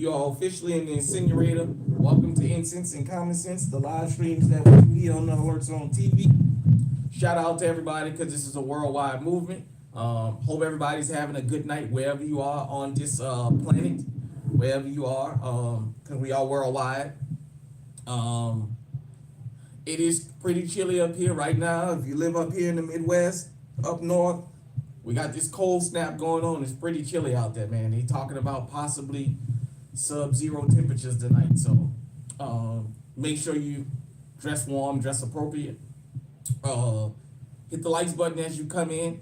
you are officially in the incinerator. Welcome to Incense and Common Sense, the live streams that we do here on the Alerts on TV. Shout out to everybody because this is a worldwide movement. Hope everybody's having a good night wherever you are on this planet, wherever you are, because we are worldwide. Um, it is pretty chilly up here right now. If you live up here in the Midwest, up north, we got this cold snap going on. It's pretty chilly out there, man. They talking about possibly sub-zero temperatures tonight. So make sure you dress warm, dress appropriate. Hit the likes button as you come in.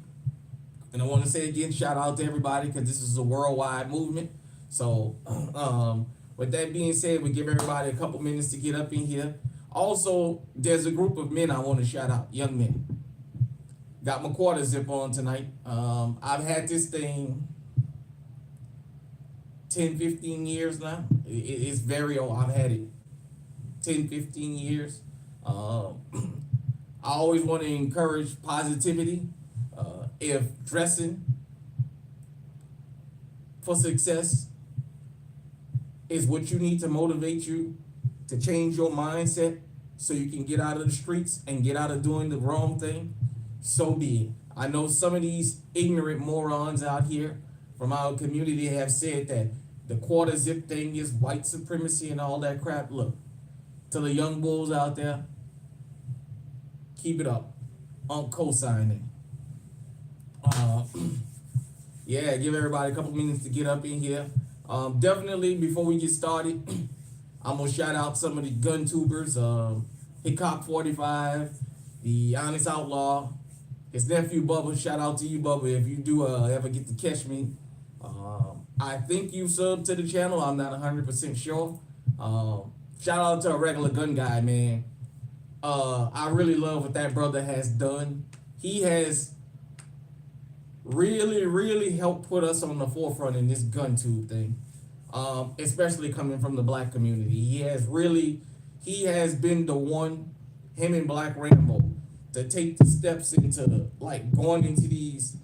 And I want to say again, shout out to everybody because this is a worldwide movement. So with that being said, we give everybody a couple minutes to get up in here. Also, there's a group of men I want to shout out, young men. Got my quarter zip on tonight. I've had this thing 10, 15 years now. It's very old. I've had it 10, 15 years. I always want to encourage positivity. If dressing for success is what you need to motivate you to change your mindset so you can get out of the streets and get out of doing the wrong thing, so be it. I know some of these ignorant morons out here from our community have said that the quarter zip thing is white supremacy and all that crap. Look, to the young bulls out there, keep it up. I'm co-signing. Yeah, give everybody a couple minutes to get up in here. Definitely, before we get started, I'm gonna shout out some of the gun tubers. Hickok 45, the Honest Outlaw, his nephew Bubba. Shout out to you, Bubba, if you do ever get to catch me. I think you subbed to the channel. I'm not 100% sure. Shout out to a regular gun guy, man. I really love what that brother has done. He has really helped put us on the forefront in this gun tube thing, especially coming from the black community. He has been the one, him and Black Rambo, to take the steps into like going into these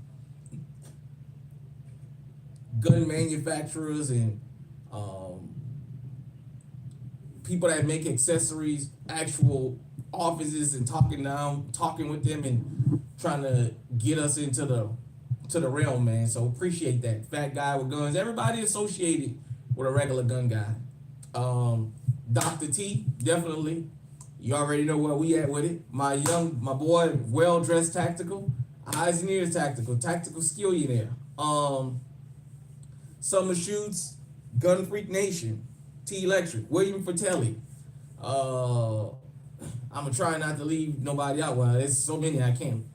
gun manufacturers and people that make accessories, actual offices, and talking with them and trying to get us into the realm, man. So appreciate that. Fat guy with guns. Everybody associated with a regular gun guy. Dr. T, definitely. You already know where we at with it. My boy, well-dressed tactical, eyes and ears tactical skillionaire. Summer Shoots, Gun Freak Nation, T Electric, William Fratelli. I'm gonna try not to leave nobody out. Well, there's so many I can't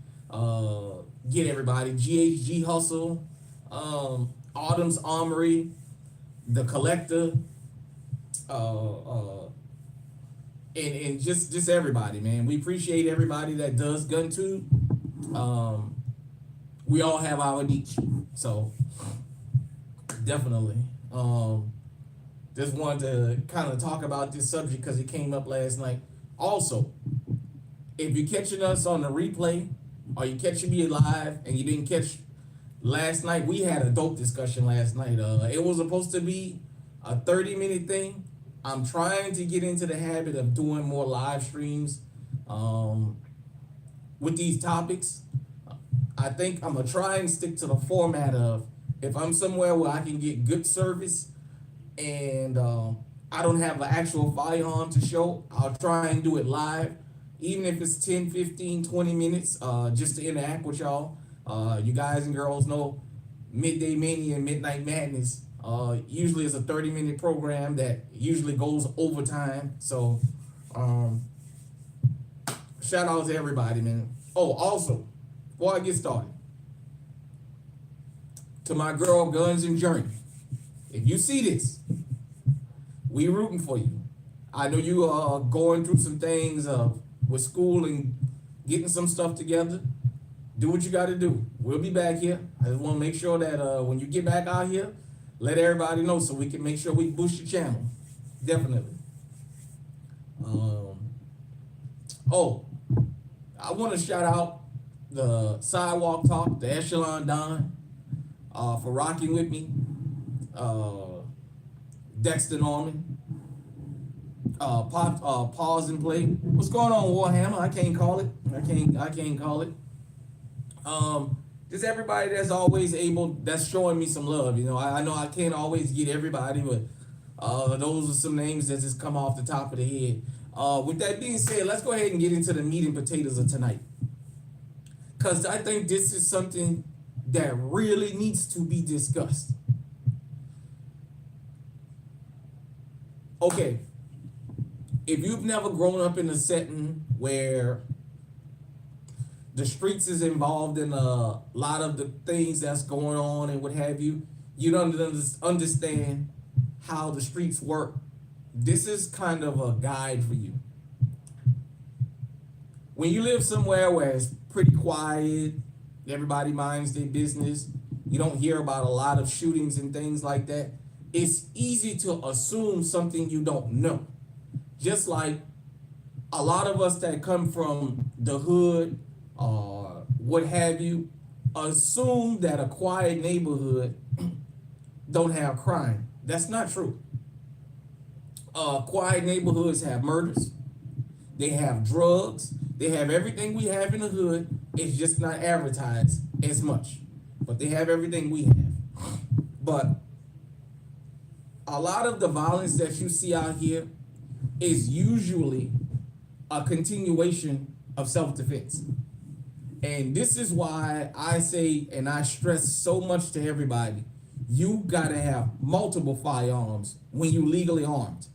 get everybody. GHG Hustle, Autumn's Armory, The Collector, and just everybody, man. We appreciate everybody that does gun tube. We all have our niche, so definitely. Just wanted to kind of talk about this subject because it came up last night. Also, if you're catching us on the replay or you catching me live and you didn't catch last night, we had a dope discussion last night. It was supposed to be a 30-minute thing. I'm trying to get into the habit of doing more live streams with these topics. I think I'm going to try and stick to the format of, if I'm somewhere where I can get good service and I don't have an actual firearm to show, I'll try and do it live, even if it's 10, 15, 20 minutes, just to interact with y'all. You guys and girls know Midday Mania and Midnight Madness usually is a 30-minute program that usually goes overtime. So shout out to everybody, man. Oh, also, before I get started, to my girl Guns and Journey, if you see this, we rooting for you. I know you are going through some things with school and getting some stuff together. Do what you got to do. We'll be back here. I just want to make sure that when you get back out here, let everybody know so we can make sure we boost your channel. Definitely. Oh, I want to shout out the Sidewalk Talk, the Echelon Don, for rocking with me. Dexter Norman, pause and play. What's going on, Warhammer? I can't call it. I can't call it. Just everybody that's always able, that's showing me some love. You know, I know I can't always get everybody, but those are some names that just come off the top of the head. With that being said, let's go ahead and get into the meat and potatoes of tonight, because I think this is something that really needs to be discussed. Okay, if you've never grown up in a setting where the streets is involved in a lot of the things that's going on and what have you, you don't understand how the streets work. This is kind of a guide for you. When you live somewhere where it's pretty quiet, everybody minds their business, you don't hear about a lot of shootings and things like that, it's easy to assume something you don't know. Just like a lot of us that come from the hood or what have you, assume that a quiet neighborhood don't have crime. That's not true. Quiet neighborhoods have murders, they have drugs, they have everything we have in the hood. It's just not advertised as much, but they have everything we have. But a lot of the violence that you see out here is usually a continuation of self-defense. And this is why I say, and I stress so much to everybody, you gotta have multiple firearms when you legally armed.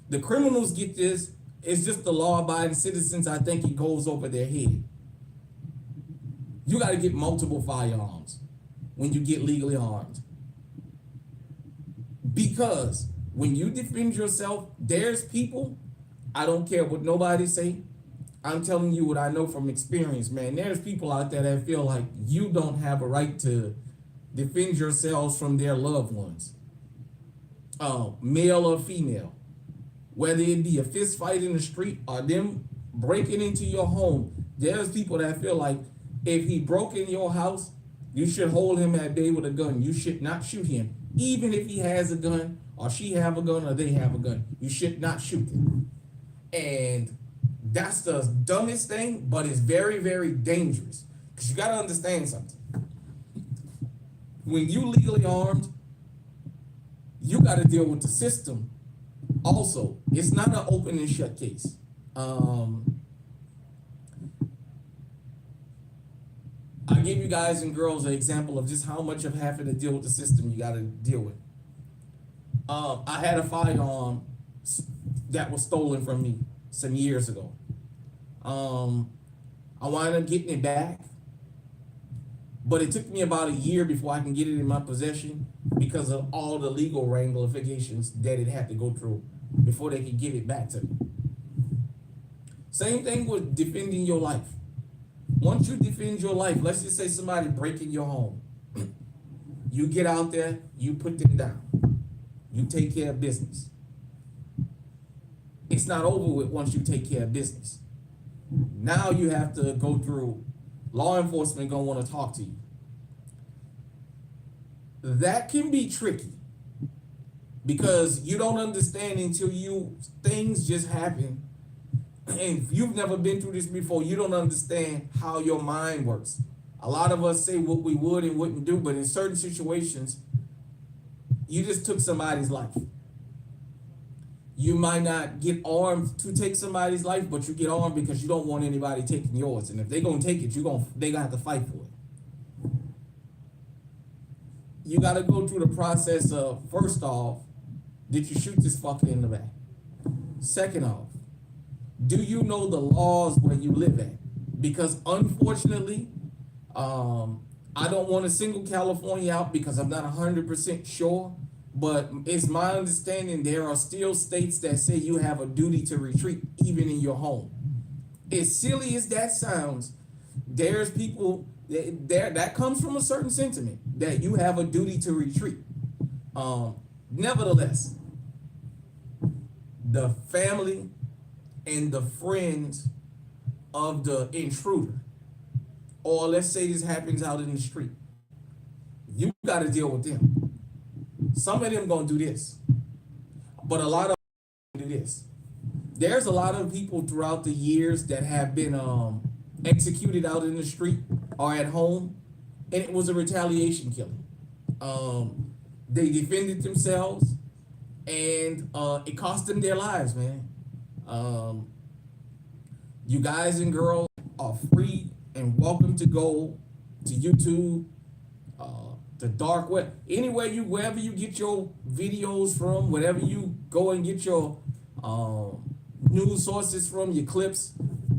The criminals get this, it's just the law-abiding citizens, I think it goes over their head. You gotta get multiple firearms when you get legally armed. Because when you defend yourself, there's people, I don't care what nobody say, I'm telling you what I know from experience, man. There's people out there that feel like you don't have a right to defend yourselves from their loved ones, male or female. Whether it be a fist fight in the street or them breaking into your home, there's people that feel like if he broke in your house, you should hold him at bay with a gun. You should not shoot him, even if he has a gun or she have a gun or they have a gun. You should not shoot them. And that's the dumbest thing, but it's very, very dangerous. Because you got to understand something. When you legally armed, you got to deal with the system. Also, it's not an open and shut case. I give you guys and girls an example of just how much of having to deal with the system you got to deal with. I had a firearm that was stolen from me some years ago. I wound up getting it back, but it took me about a year before I can get it in my possession because of all the legal ramifications that it had to go through before they could give it back to me. Same thing with defending your life. Once you defend your life, let's just say somebody breaking your home. You get out there, you put them down. You take care of business. It's not over with once you take care of business. Now you have to go through, law enforcement gonna wanna talk to you. That can be tricky because you don't understand until things just happen. And if you've never been through this before, you don't understand how your mind works. A lot of us say what we would and wouldn't do, but in certain situations, you just took somebody's life. You might not get armed to take somebody's life, but you get armed because you don't want anybody taking yours. And if they're gonna take it, they gonna have to fight for it. You gotta go through the process of, first off, did you shoot this fucker in the back? Second off, do you know the laws where you live at? Because unfortunately, I don't want to single California out because I'm not 100% sure, but it's my understanding there are still states that say you have a duty to retreat even in your home. As silly as that sounds, there's people that comes from a certain sentiment that you have a duty to retreat. Nevertheless, the family and the friends of the intruder, or let's say this happens out in the street, you got to deal with them. Some of them gonna do this. But a lot of do this. There's a lot of people throughout the years that have been executed out in the street or at home, and it was a retaliation killing. They defended themselves, and it cost them their lives, man. Um, you guys and girls are free and welcome to go to YouTube, the dark web, anywhere you, wherever you get your videos from, whatever you go and get your news sources from, your clips.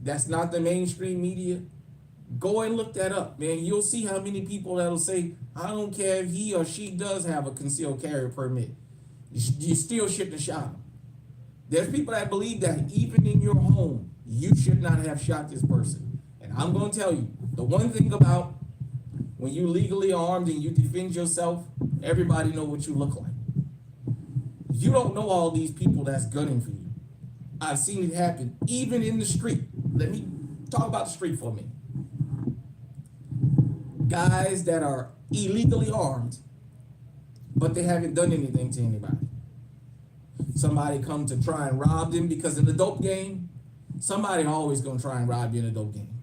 That's not the mainstream media. Go and look that up, man. You'll see how many people that'll say, I don't care if he or she does have a concealed carry permit. You still shouldn't have shot him. There's people that believe that even in your home, you should not have shot this person. And I'm going to tell you, the one thing about when you legally armed and you defend yourself, everybody know what you look like. You don't know all these people that's gunning for you. I've seen it happen, even in the street. Let me talk about the street for a minute. Guys that are illegally armed, but they haven't done anything to anybody. Somebody come to try and rob them because in the dope game, somebody always gonna try and rob you in a dope game.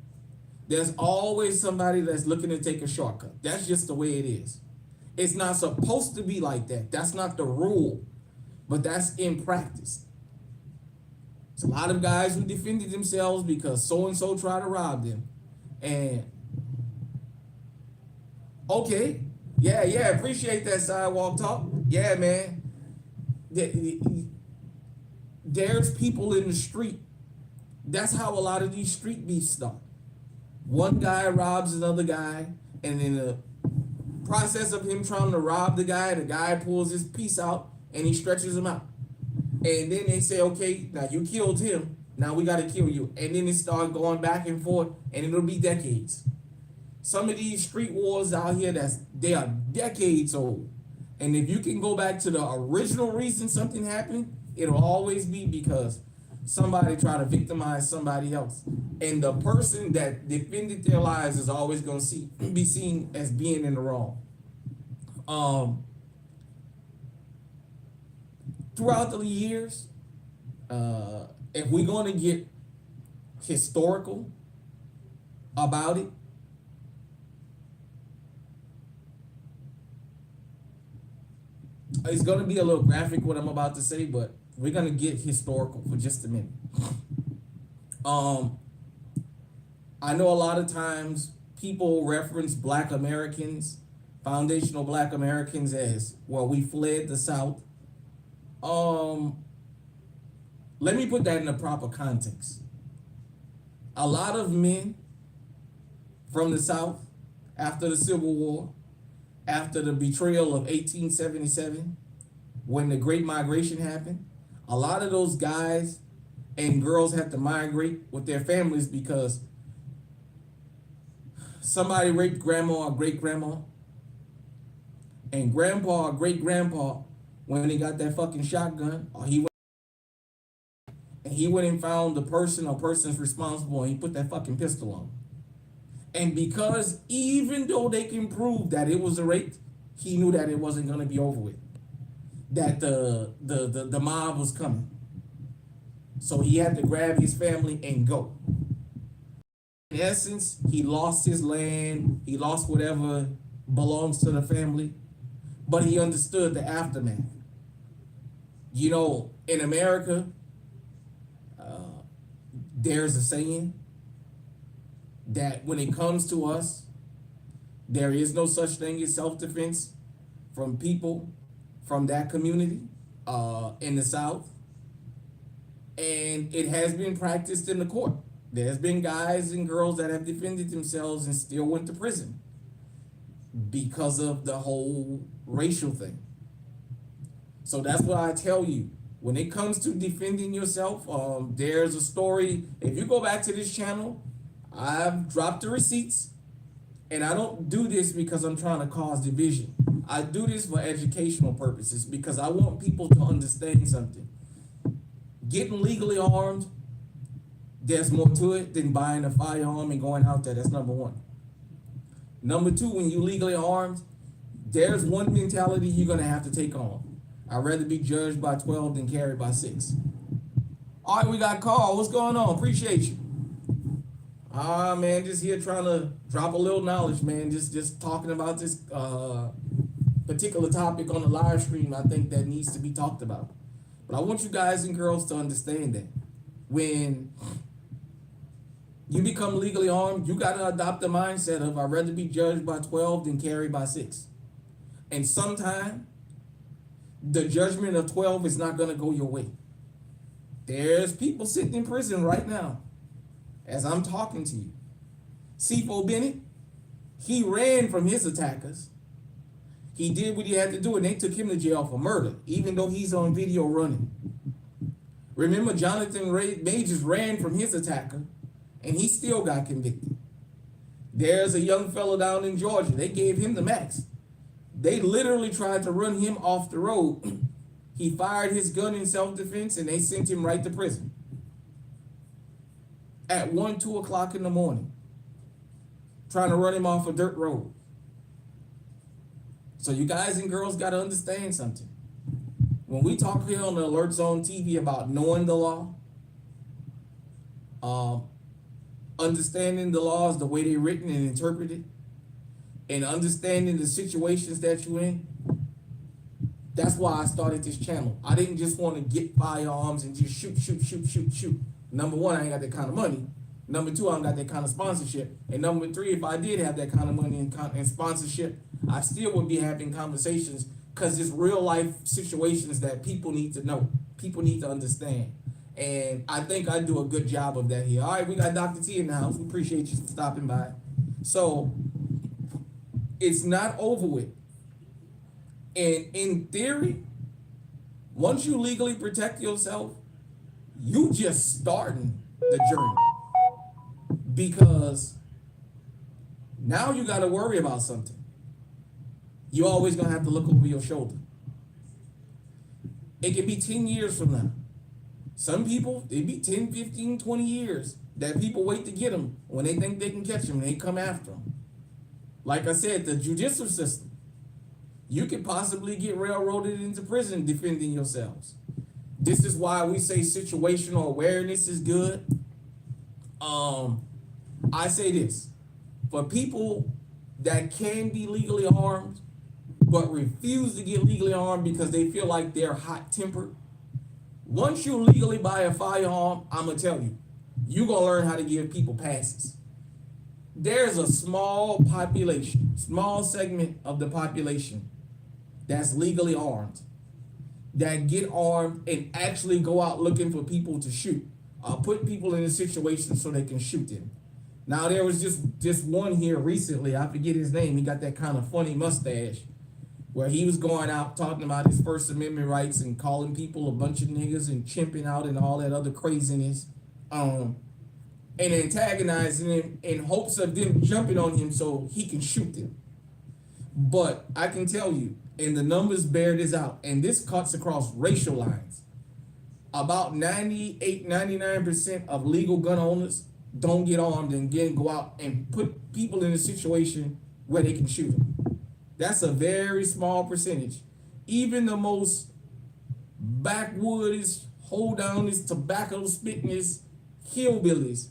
There's always somebody that's looking to take a shortcut. That's just the way it is. It's not supposed to be like that. That's not the rule, but that's in practice. There's a lot of guys who defended themselves because so-and-so tried to rob them. And, okay, yeah, appreciate that sidewalk talk. Yeah, man. There's people in the street. That's how a lot of these street beefs start. One guy robs another guy, and in the process of him trying to rob the guy pulls his piece out and he stretches him out. And then they say, okay, now you killed him, now we gotta kill you. And then it starts going back and forth, and it'll be decades. Some of these street wars out here, they are decades old. And if you can go back to the original reason something happened, it'll always be because somebody tried to victimize somebody else. And the person that defended their lives is always going to be seen as being in the wrong. Throughout the years, if we're going to get historical about it, it's going to be a little graphic what I'm about to say, but we're going to get historical for just a minute. I know a lot of times people reference Black Americans, foundational Black Americans as, well, we fled the South. Let me put that in the proper context. A lot of men from the South, after the Civil War, after the betrayal of 1877, when the Great Migration happened, a lot of those guys and girls had to migrate with their families because somebody raped grandma or great-grandma, and grandpa or great-grandpa, when he got that fucking shotgun, or he went and found the person or persons responsible, and he put that fucking pistol on. And because even though they can prove that it was a rape, he knew that it wasn't going to be over with, that the mob was coming. So he had to grab his family and go. In essence, he lost his land, he lost whatever belongs to the family, but he understood the aftermath. You know, in America, there's a saying that when it comes to us, there is no such thing as self-defense from people from that community in the South. And it has been practiced in the court. There's been guys and girls that have defended themselves and still went to prison because of the whole racial thing. So that's what I tell you. When it comes to defending yourself, there's a story. If you go back to this channel, I've dropped the receipts, and I don't do this because I'm trying to cause division. I do this for educational purposes because I want people to understand something. Getting legally armed, there's more to it than buying a firearm and going out there. That's number one. Number two, when you're legally armed, there's one mentality you're going to have to take on. I'd rather be judged by 12 than carried by 6. All right, we got Carl. What's going on? Appreciate you. Man, just here trying to drop a little knowledge, man. Just talking about this particular topic on the live stream. I think that needs to be talked about. But I want you guys and girls to understand that when you become legally armed, you got to adopt the mindset of I'd rather be judged by 12 than carried by 6. And sometimes the judgment of 12 is not going to go your way. There's people sitting in prison right now as I'm talking to you. C4 Bennett, he ran from his attackers. He did what he had to do, and they took him to jail for murder, even though he's on video running. Remember, Jonathan Majors ran from his attacker, and he still got convicted. There's a young fellow down in Georgia. They gave him the max. They literally tried to run him off the road. He fired his gun in self-defense, and they sent him right to prison. At 1, 2 o'clock in the morning, trying to run him off a dirt road. So you guys and girls got to understand something. When we talk here on the Alert Zone TV about knowing the law, understanding the laws, the way they're written and interpreted, and understanding the situations that you're in, that's why I started this channel. I didn't just want to get firearms and just shoot. Number one, I ain't got that kind of money. Number two, I don't got that kind of sponsorship. And number three, if I did have that kind of money and sponsorship, I still would be having conversations because it's real life situations that people need to know. People need to understand. And I think I do a good job of that here. All right, we got Dr. T in the house. We appreciate you stopping by. So it's not over with. And in theory, once you legally protect yourself, you just starting the journey. Because now you got to worry about something. You're always going to have to look over your shoulder. It can be 10 years from now. Some people, it be 10, 15, 20 years that people wait to get them when they think they can catch them and they come after them. Like I said, the judicial system, you could possibly get railroaded into prison defending yourselves. This is why we say situational awareness is good. I say this, for people that can be legally armed, but refuse to get legally armed because they feel like they're hot-tempered, once you legally buy a firearm, I'm going to tell you, you're going to learn how to give people passes. There's a small population, small segment of the population that's legally armed, that get armed and actually go out looking for people to shoot, put people in a situation so they can shoot them. Now, there was just one here recently, I forget his name, he got that kind of funny mustache, where he was going out talking about his First Amendment rights and calling people a bunch of niggas and chimping out and all that other craziness, and antagonizing them in hopes of them jumping on him so he can shoot them. But I can tell you, and the numbers bear this out, and this cuts across racial lines, about 98, 99% of legal gun owners don't get armed and go out and put people in a situation where they can shoot them. That's a very small percentage. Even the most backwoods, hold down this tobacco spitting hillbillies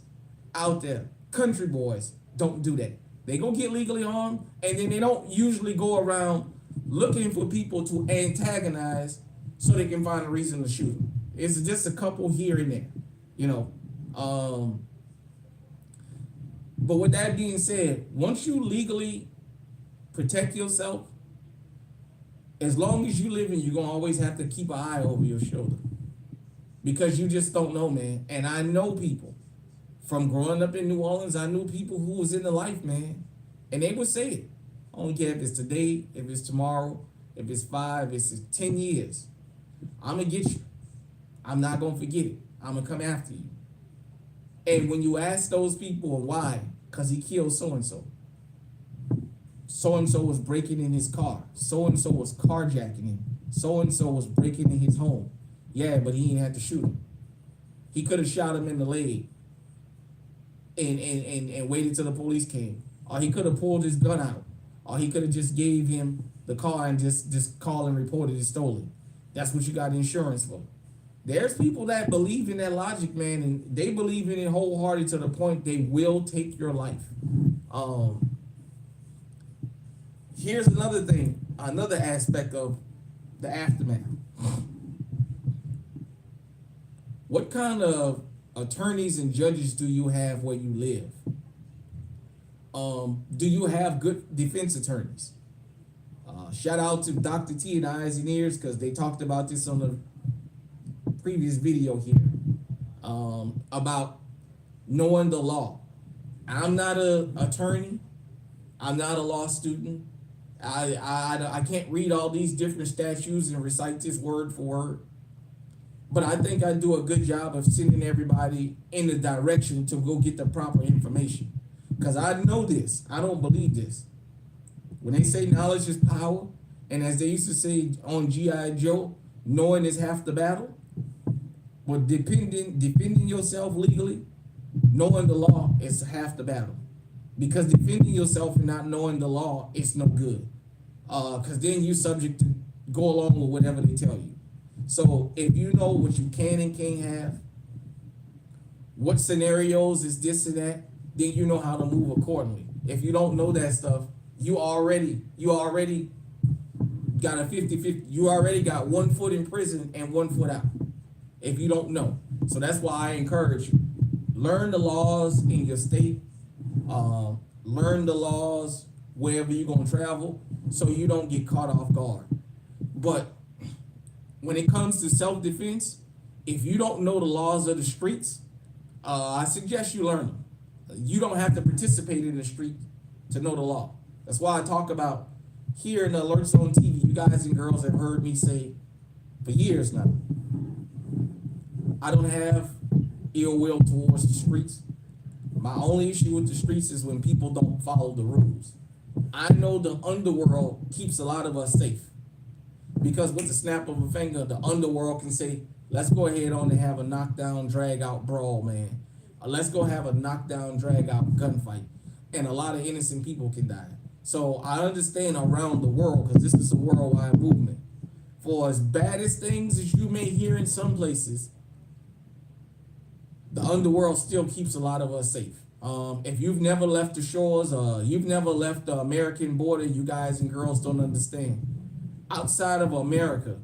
out there, country boys, don't do that. They go get legally armed, and then they don't usually go around looking for people to antagonize so they can find a reason to shoot them. It's just a couple here and there, you know. But with that being said, once you legally protect yourself, as long as you living, you're going to always have to keep an eye over your shoulder. Because you just don't know, man. And I know people. From growing up in New Orleans, I knew people who was in the life, man. And they would say it. I don't care if it's today, if it's tomorrow, if it's 5, if it's 10 years. I'm going to get you. I'm not going to forget it. I'm going to come after you. And when you ask those people why, because he killed so-and-so. So-and-so was breaking in his car. So-and-so was carjacking him. So-and-so was breaking in his home. Yeah, but he didn't have to shoot him. He could have shot him in the leg and waited till the police came. Or he could have pulled his gun out. Or he could have just gave him the car and just called and reported it stolen. That's what you got insurance for. There's people that believe in that logic, man, and they believe in it wholehearted to the point they will take your life. Um, Here's another thing, another aspect of the aftermath. What kind of attorneys and judges do you have where you live? Do you have good defense attorneys? Shout out to Dr. T and Eyes and Ears because they talked about this on the previous video here about knowing the law. I'm not an attorney. I'm not a law student. I can't read all these different statutes and recite this word for word. But I think I do a good job of sending everybody in the direction to go get the proper information. Because I know this. I don't believe this. When they say knowledge is power, and as they used to say on G.I. Joe, knowing is half the battle. But defending yourself legally, knowing the law is half the battle. Because defending yourself and not knowing the law is no good. Because then you're subject to go along with whatever they tell you. So if you know what you can and can't have, what scenarios is this and that, then you know how to move accordingly. If you don't know that stuff, you already got a 50-50, you already got 1 foot in prison and 1 foot out. If you don't know. So that's why I encourage you. Learn the laws in your state. Learn the laws wherever you're gonna travel so you don't get caught off guard. But when it comes to self-defense, if you don't know the laws of the streets, I suggest you learn them. You don't have to participate in the street to know the law. That's why I talk about here in the alerts on TV. You guys and girls have heard me say for years now, I don't have ill will towards the streets. My only issue with the streets is when people don't follow the rules. I know the underworld keeps a lot of us safe. Because with the snap of a finger, the underworld can say, let's go ahead on and have a knockdown, drag out brawl, man. Let's go have a knockdown, drag out gunfight. And a lot of innocent people can die. So I understand around the world, because this is a worldwide movement. For as bad as things as you may hear in some places, the underworld still keeps a lot of us safe. If you've never left the shores, you've never left the American border, you guys and girls don't understand. Outside of America,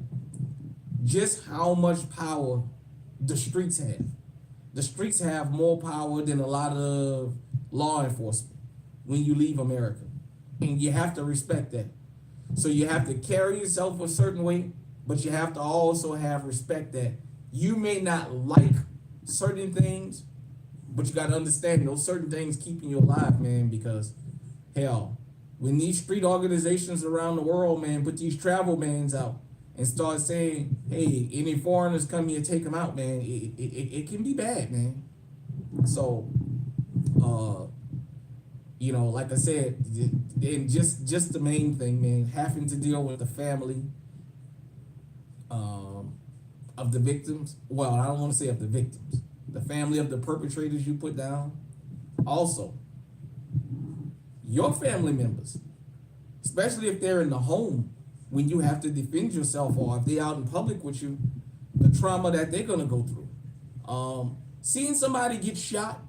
just how much power the streets have. The streets have more power than a lot of law enforcement when you leave America. And you have to respect that. So you have to carry yourself a certain way, but you have to also have respect that you may not like certain things, but you got to understand those certain things keeping you alive, man, because hell, when these street organizations around the world, man, put these travel bans out and start saying, hey, any foreigners come here, take them out, man, it can be bad, man. So, you know, like I said, and just the main thing, man, having to deal with the family of the victims. Well, I don't want to say of the victims. The family of the perpetrators you put down. Also, your family members, especially if they're in the home when you have to defend yourself, or if they're out in public with you, the trauma that they're gonna go through. Seeing somebody get shot,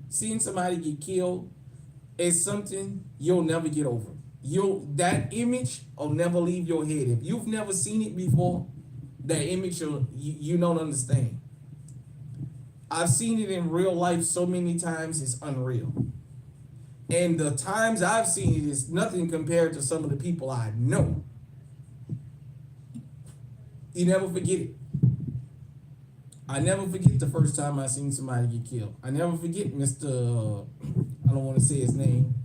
seeing somebody get killed is something you'll never get over. That image will never leave your head. If you've never seen it before, that image you don't understand. I've seen it in real life so many times, it's unreal. And the times I've seen it is nothing compared to some of the people I know. You never forget it. I never forget the first time I seen somebody get killed. I never forget Mr. I don't want to say his name,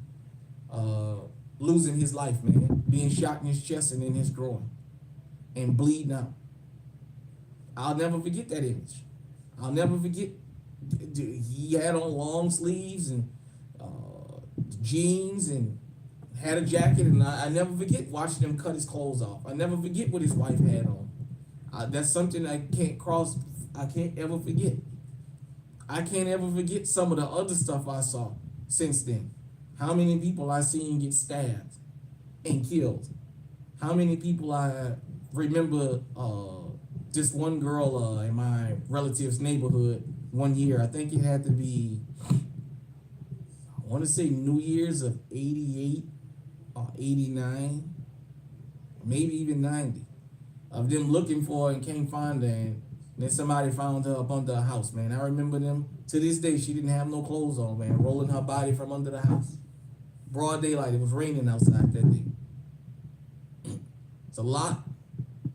losing his life, man, being shot in his chest and in his groin and bleeding out. I'll never forget that image. I'll never forget. He had on long sleeves and jeans and had a jacket, and I never forget watching him cut his clothes off. I never forget what his wife had on. That's something I can't ever forget. I can't ever forget some of the other stuff I saw since then. How many people I seen get stabbed and killed. How many people I remember this one girl in my relative's neighborhood one year. I think it had to be, I want to say New Year's of '88 or '89, maybe even '90, of them looking for her and can't find her. And then somebody found her up under a house, man. I remember them to this day. She didn't have no clothes on, man, rolling her body from under the house. Broad daylight. It was raining outside that day. It's a lot.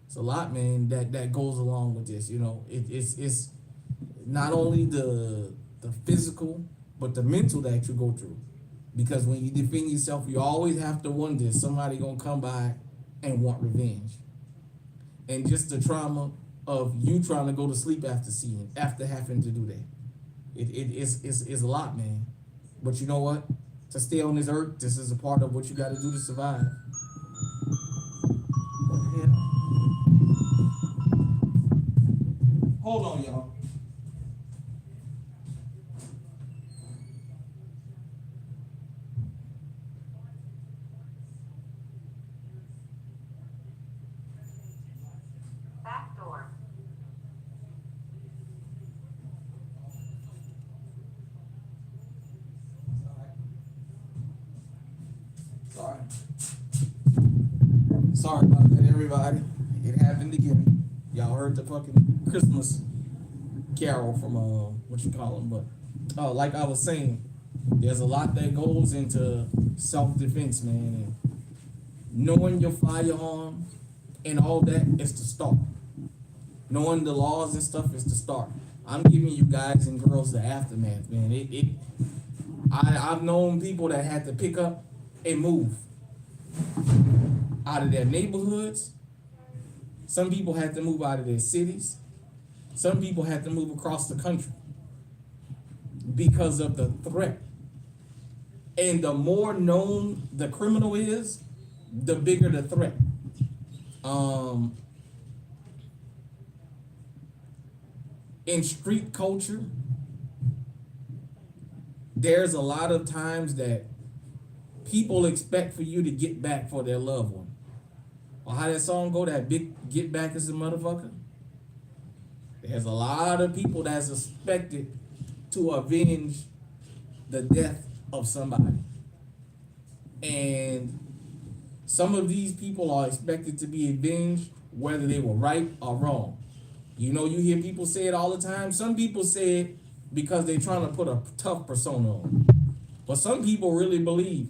It's a lot, man. That goes along with this. You know, it's not only the physical, but the mental that you go through. Because when you defend yourself, you always have to wonder, is somebody gonna come by and want revenge? And just the trauma of you trying to go to sleep after having to do that. It's a lot, man. But you know what? To stay on this earth, this is a part of what you got to do to survive. What the hell? Hold on, y'all. Back door. Sorry. Sorry about that, everybody. It happened again. Y'all heard the fucking Christmas carol from what you call them, but like I was saying, there's a lot that goes into self-defense, man, and knowing your firearm and all that is to start. Knowing the laws and stuff is to start. I'm giving you guys and girls the aftermath, man. I've known people that had to pick up and move out of their neighborhoods. Some people had to move out of their cities. Some people had to move across the country because of the threat. And the more known the criminal is, the bigger the threat. In street culture, there's a lot of times that people expect for you to get back for their loved one. Or how that song go, that big get back is a motherfucker. There's a lot of people that's expected to avenge the death of somebody. And some of these people are expected to be avenged whether they were right or wrong. You know, you hear people say it all the time. Some people say it because they're trying to put a tough persona on. But some people really believe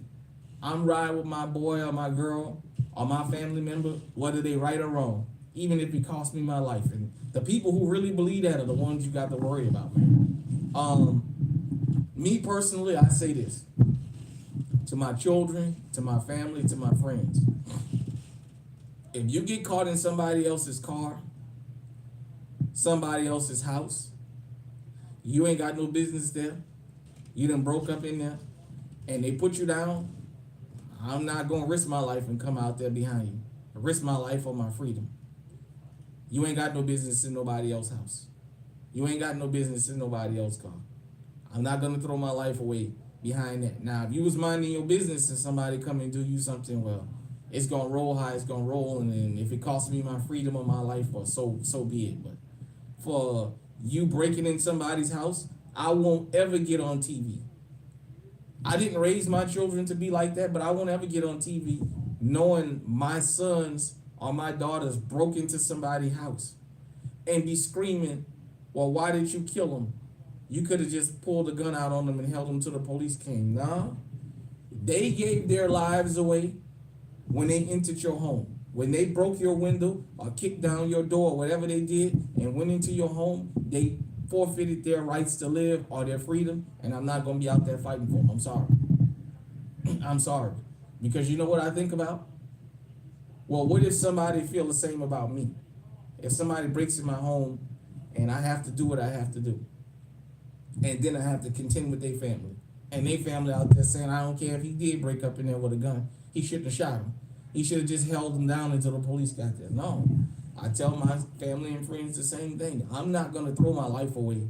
I'm riding with my boy or my girl or my family member, whether they right or wrong, even if it costs me my life. And the people who really believe that are the ones you got to worry about, man. Me personally, I say this to my children, to my family, to my friends. If you get caught in somebody else's car, somebody else's house, you ain't got no business there, you done broke up in there, and they put you down, I'm not gonna risk my life and come out there behind you. Risk my life or my freedom. You ain't got no business in nobody else's house. You ain't got no business in nobody else's car. I'm not gonna throw my life away behind that. Now, if you was minding your business and somebody come and do you something, well, it's gonna roll how it's gonna roll, and then if it costs me my freedom or my life, well, so be it. But for you breaking in somebody's house, I won't ever get on TV. I didn't raise my children to be like that, but I won't ever get on TV knowing my sons or my daughters broke into somebody's house and be screaming, well, why did you kill them? You could have just pulled a gun out on them and held them till the police came. Nah, they gave their lives away when they entered your home. When they broke your window or kicked down your door, whatever they did, and went into your home, they forfeited their rights to live or their freedom, and I'm not going to be out there fighting for them. I'm sorry. I'm sorry. Because you know what I think about? Well, what if somebody feel the same about me? If somebody breaks in my home and I have to do what I have to do, and then I have to contend with their family, and their family out there saying, I don't care if he did break up in there with a gun, he shouldn't have shot him. He should have just held him down until the police got there. No. I tell my family and friends the same thing. I'm not going to throw my life away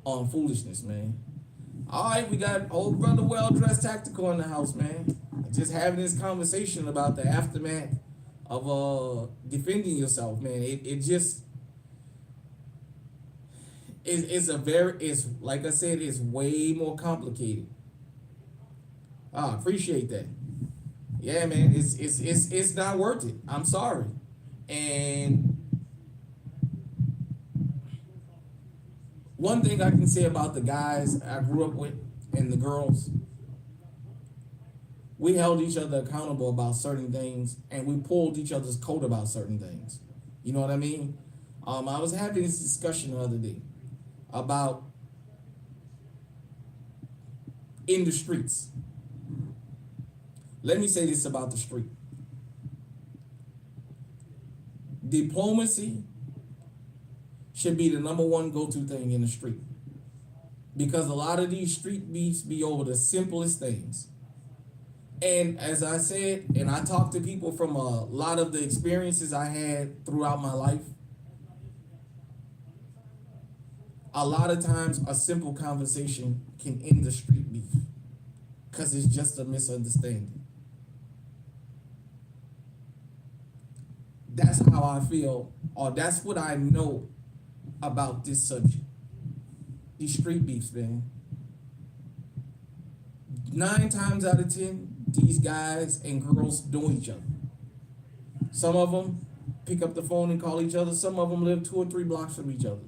on foolishness, man. All right, we got old brother Well-Dressed Tactical in the house, man. Just having this conversation about the aftermath of defending yourself, man. It just it's a very it's like I said, it's way more complicated. I appreciate that. Yeah, man, it's not worth it. I'm sorry. And one thing I can say about the guys I grew up with and the girls, we held each other accountable about certain things and we pulled each other's coat about certain things. You know what I mean? I was having this discussion the other day about in the streets. Let me say this about the street. Diplomacy should be the number one go-to thing in the street. Because a lot of these street beefs be over the simplest things. And as I said, and I talked to people from a lot of the experiences I had throughout my life, a lot of times a simple conversation can end the street beef because it's just a misunderstanding. That's how I feel, or that's what I know about this subject. These street beefs, man. 9 times out of 10, these guys and girls know each other. Some of them pick up the phone and call each other. Some of them live 2 or 3 blocks from each other.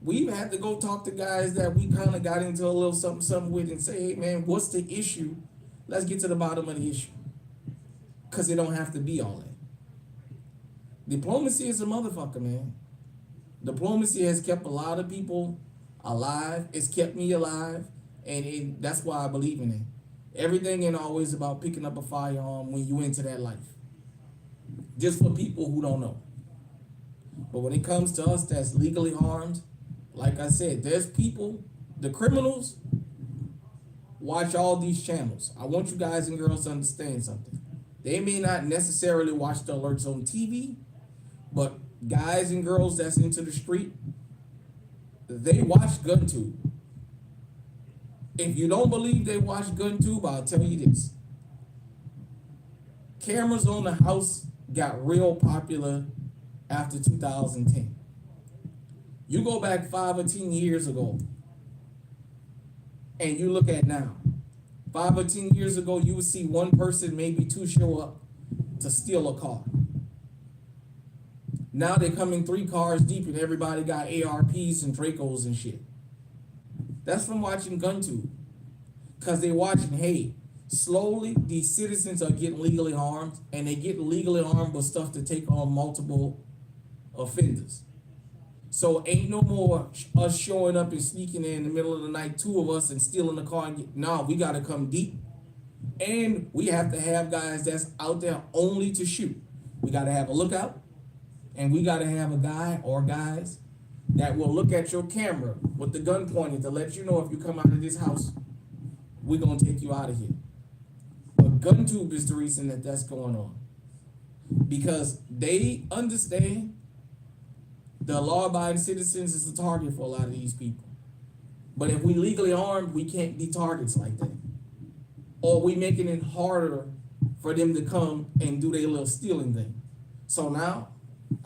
We've had to go talk to guys that we kind of got into a little something with and say, hey, man, what's the issue? Let's get to the bottom of the issue. Because it don't have to be all that. Diplomacy is a motherfucker, man. Diplomacy has kept a lot of people alive. It's kept me alive. And that's why I believe in it. Everything ain't always about picking up a firearm when you into that life. Just for people who don't know. But when it comes to us that's legally armed, like I said, there's people, the criminals, watch all these channels. I want you guys and girls to understand something. They may not necessarily watch the alerts on TV, but guys and girls that's into the street, they watch GunTube. If you don't believe they watch GunTube, I'll tell you this. Cameras on the house got real popular after 2010. You go back 5 or 10 years ago, and you look at now. 5 or 10 years ago, you would see one person, maybe 2 show up to steal a car. Now they come in 3 cars deep and everybody got ARPs and Dracos and shit. That's from watching GunTube. Because they watching, hey, slowly these citizens are getting legally armed and they get legally armed with stuff to take on multiple offenders. So ain't no more us showing up and sneaking in the middle of the night, 2 of us, and stealing the car. No, we got to come deep. And we have to have guys that's out there only to shoot. We got to have a lookout. And we got to have a guy or guys that will look at your camera with the gun pointed to let you know if you come out of this house, we're going to take you out of here. But GunTube is the reason that that's going on. Because they understand the law-abiding citizens is the target for a lot of these people. But if we legally armed, we can't be targets like that. Or we making it harder for them to come and do their little stealing thing. So now,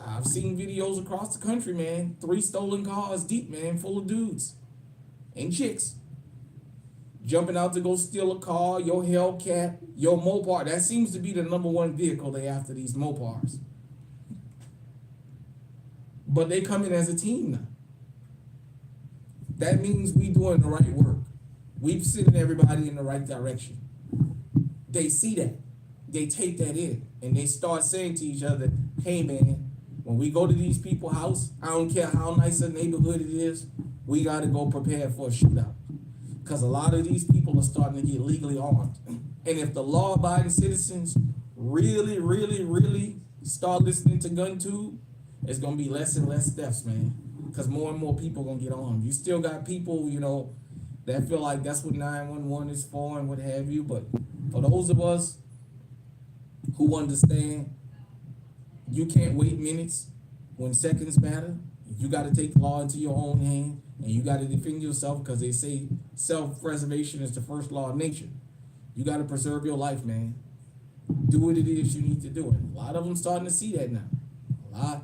I've seen videos across the country, man. 3 stolen cars deep, man, full of dudes and chicks. Jumping out to go steal a car, your Hellcat, your Mopar. That seems to be the number one vehicle they after, these Mopars. But they come in as a team now. That means we doing the right work. We sending everybody in the right direction. They see that. They take that in. And they start saying to each other, hey man, when we go to these people's house, I don't care how nice a neighborhood it is, we got to go prepare for a shootout. Because a lot of these people are starting to get legally armed. And if the law-abiding citizens really, really, really start listening to GunTube, it's going to be less and less deaths, man. Because more and more people are going to get armed. You still got people, you know, that feel like that's what 911 is for and what have you. But for those of us who understand you can't wait minutes when seconds matter, you got to take the law into your own hand and you got to defend yourself, because they say self-preservation is the first law of nature. You got to preserve your life, man. Do what it is you need to do. And a lot of them starting to see that now. A lot.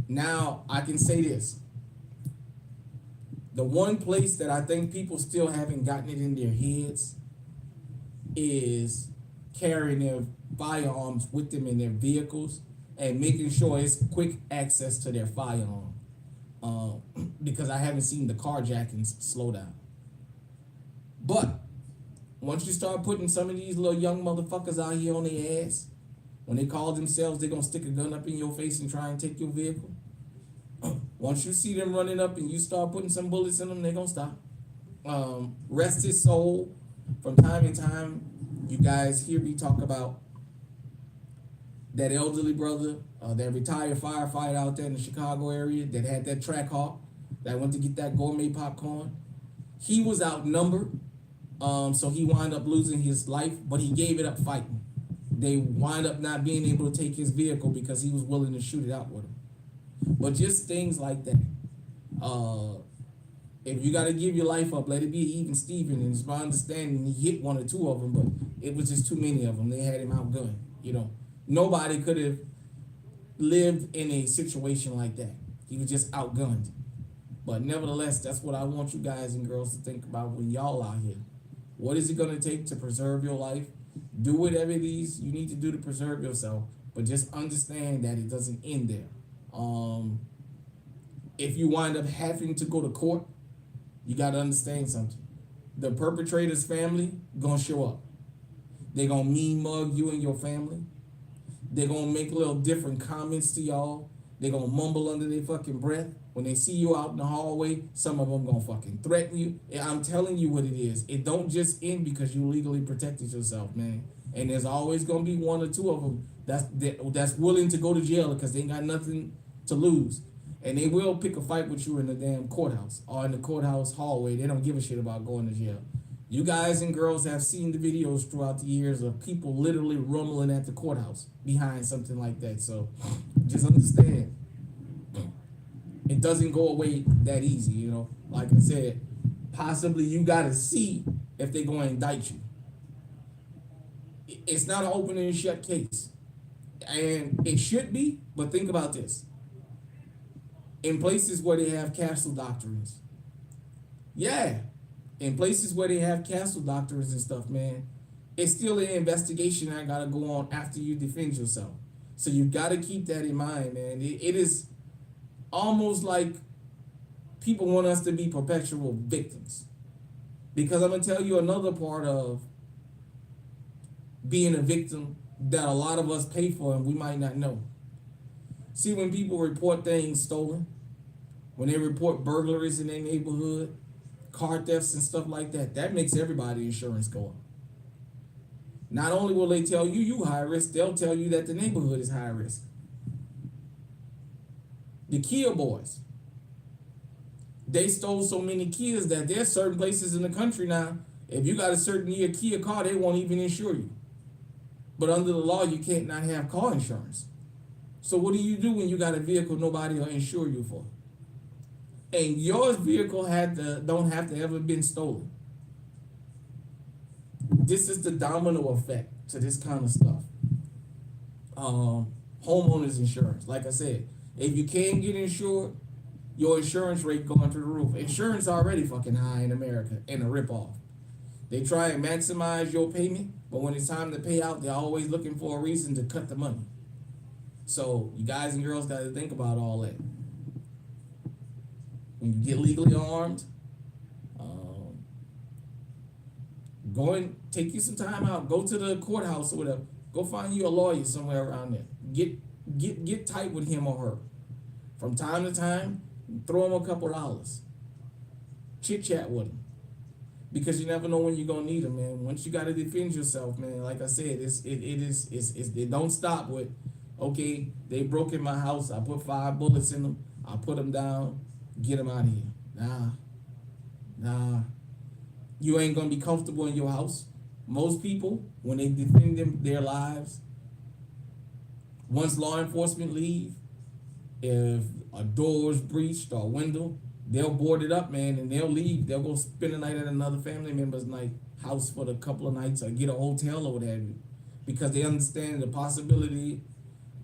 Now I can say this. The one place that I think people still haven't gotten it in their heads is carrying their firearms with them in their vehicles and making sure it's quick access to their firearm. Because I haven't seen the carjackings slow down. But once you start putting some of these little young motherfuckers out here on their ass, when they call themselves, they're gonna stick a gun up in your face and try and take your vehicle. Once you see them running up and you start putting some bullets in them, they're gonna stop. Rest his soul. From time to time, you guys hear me talk about that elderly brother, that retired firefighter out there in the Chicago area that had that track hawk that went to get that gourmet popcorn. He was outnumbered, so he wound up losing his life, but he gave it up fighting. They wind up not being able to take his vehicle because he was willing to shoot it out with him. But just things like that. If you got to give your life up, let it be even Steven. And it's my understanding he hit one or two of them, but it was just too many of them. They had him outgunned. You know, nobody could have lived in a situation like that. He was just outgunned. But nevertheless, that's what I want you guys and girls to think about when y'all out here. What is it going to take to preserve your life? Do whatever it is you need to do to preserve yourself, but just understand that it doesn't end there. If you wind up having to go to court, you got to understand something. The perpetrator's family gonna show up. They gonna mean mug you and your family. They gonna make little different comments to y'all. They gonna mumble under their fucking breath. When they see you out in the hallway, some of them gonna fucking threaten you. I'm telling you what it is. It don't just end because you legally protected yourself, man. And there's always gonna be one or two of them that's willing to go to jail because they ain't got nothing to lose. And they will pick a fight with you in the damn courthouse or in the courthouse hallway. They don't give a shit about going to jail. You guys and girls have seen the videos throughout the years of people literally rumbling at the courthouse behind something like that. So just understand, it doesn't go away that easy, you know. Like I said, possibly you got to see if they're going to indict you. It's not an open and shut case. And it should be, but think about this. In places where they have castle doctrines. Yeah. In places where they have castle doctrines and stuff, man, it's still an investigation that gotta go on after you defend yourself. So you gotta keep that in mind, man. It is almost like people want us to be perpetual victims. Because I'm gonna tell you another part of being a victim that a lot of us pay for and we might not know. See, when people report things stolen, when they report burglaries in their neighborhood, car thefts and stuff like that, that makes everybody's insurance go up. Not only will they tell you high risk, they'll tell you that the neighborhood is high risk. The Kia boys, they stole so many Kias that there's certain places in the country now, if you got a certain year Kia car, they won't even insure you. But under the law, you can't not have car insurance. So what do you do when you got a vehicle nobody will insure you for? And your vehicle don't have to ever been stolen. This is the domino effect to this kind of stuff. Homeowners insurance, like I said, if you can't get insured, your insurance rate going through the roof. Insurance already fucking high in America and a ripoff. They try and maximize your payment, but when it's time to pay out, they're always looking for a reason to cut the money. So you guys and girls got to think about all that. When you get legally armed, go and take you some time out. Go to the courthouse or whatever. Go find you a lawyer somewhere around there. Get tight with him or her. From time to time, throw him a couple dollars. Chit chat with him. Because you never know when you're gonna need them, man. Once you gotta defend yourself, man. Like I said, it don't stop with, okay, they broke in my house. I put 5 bullets in them. I put them down. Get them out of here. Nah. You ain't gonna be comfortable in your house. Most people, when they defend their lives, once law enforcement leave, if a door is breached or a window, they'll board it up, man, and they'll leave. They'll go spend the night at another family member's house for a couple of nights or get a hotel or whatever. because they understand the possibility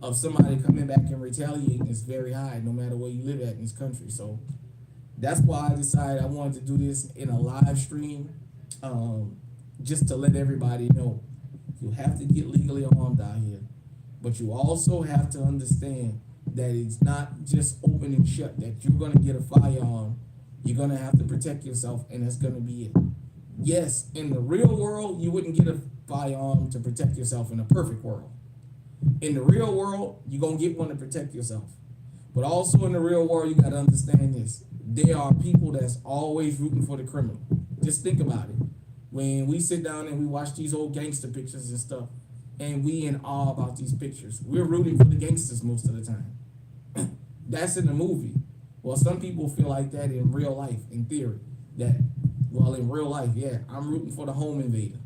of somebody coming back and retaliating is very high, no matter where you live at in this country. So that's why I decided I wanted to do this in a live stream, just to let everybody know you have to get legally armed out here, but you also have to understand that it's not just open and shut. That you're gonna get a firearm, you're gonna have to protect yourself, and that's gonna be it. Yes, in the real world, you wouldn't get a firearm to protect yourself in a perfect world. In the real world, you're gonna get one to protect yourself. But also in the real world, you gotta understand this. There are people that's always rooting for the criminal. Just think about it. When we sit down and we watch these old gangster pictures and stuff, and we in awe about these pictures, we're rooting for the gangsters most of the time. That's in the movie. Well, some people feel like that in real life, in theory. That, well, in real life, yeah, I'm rooting for the home invader.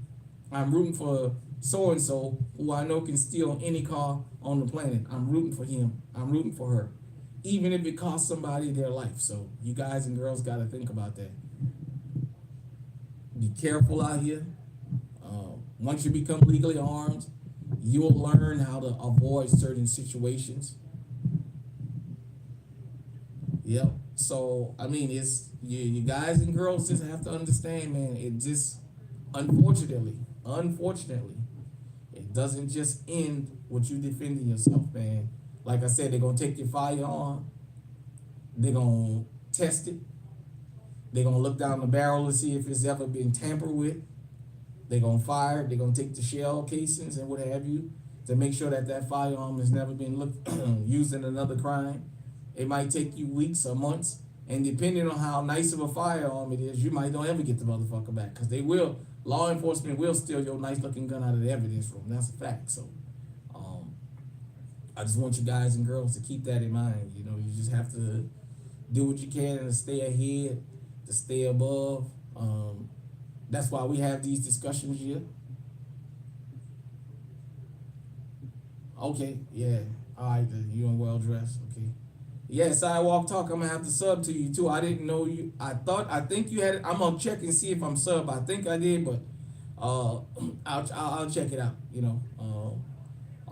I'm rooting for so and so who I know can steal any car on the planet. I'm rooting for him. I'm rooting for her, even if it costs somebody their life. So you guys and girls got to think about that. Be careful out here. Once you become legally armed, you'll learn how to avoid certain situations. Yep. So I mean, it's you guys and girls just have to understand, man. It just unfortunately, it doesn't just end with you defending yourself, man. Like I said, they're gonna take your firearm, they're gonna test it, they're gonna look down the barrel to see if it's ever been tampered with. They're gonna fire, they're gonna take the shell casings and what have you to make sure that that firearm has never been used in another crime. It might take you weeks or months, and depending on how nice of a firearm it is, you might don't ever get the motherfucker back, because law enforcement will steal your nice looking gun out of the evidence room. That's a fact. So I just want you guys and girls to keep that in mind. You know, you just have to do what you can to stay ahead, to stay above. That's why we have these discussions here. Okay, yeah. All right, you and well dressed. Okay. Yeah, Sidewalk Talk, I'm gonna have to sub to you too. I didn't know you. I think you had it. I'm gonna check and see if I'm sub. I think I did, but I'll check it out. You know,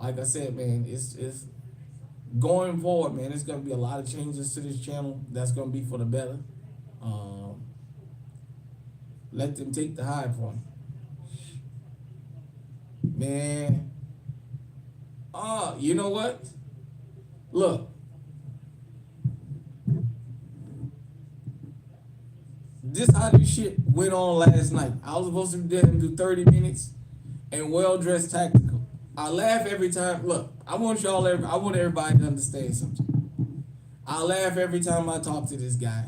like I said, man, it's going forward, man. There's gonna be a lot of changes to this channel. That's gonna be for the better. Let them take the high point, man. You know what? Look. This how this shit went on last night. I was supposed to be there and do 30 minutes and well dressed tactical. I laugh every time. Look, I want everybody to understand something. I laugh every time I talk to this guy.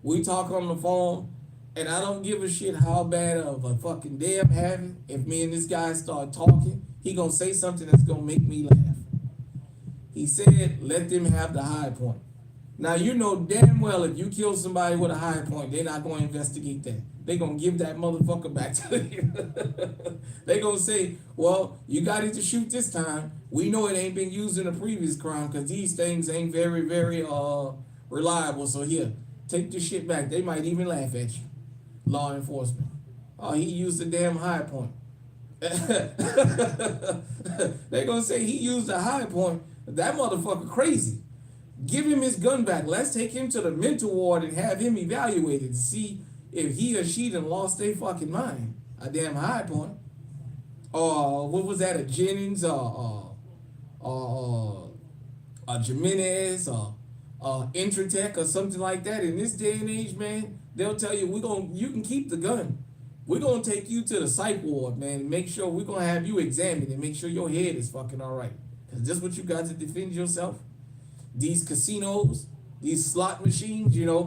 We talk on the phone, and I don't give a shit how bad of a fucking day I'm having. If me and this guy start talking, he gonna say something that's gonna make me laugh. He said, let them have the high point. Now, you know damn well if you kill somebody with a high point, they're not going to investigate that. They're going to give that motherfucker back to you. They're going to say, well, you got it to shoot this time. We know it ain't been used in a previous crime because these things ain't very, very reliable. So here, take this shit back. They might even laugh at you. Law enforcement. Oh, he used a damn high point. They're going to say he used a high point. That motherfucker crazy. Give him his gun back. Let's take him to the mental ward and have him evaluated to see if he or she done lost their fucking mind. A damn high point. What was that? A Jennings or a Jimenez or Intratec or something like that. In this day and age, man, they'll tell you you can keep the gun. We're gonna take you to the psych ward, man, and make sure we're gonna have you examined and make sure your head is fucking all right. Cause this what you got to defend yourself. These casinos, these slot machines, you know,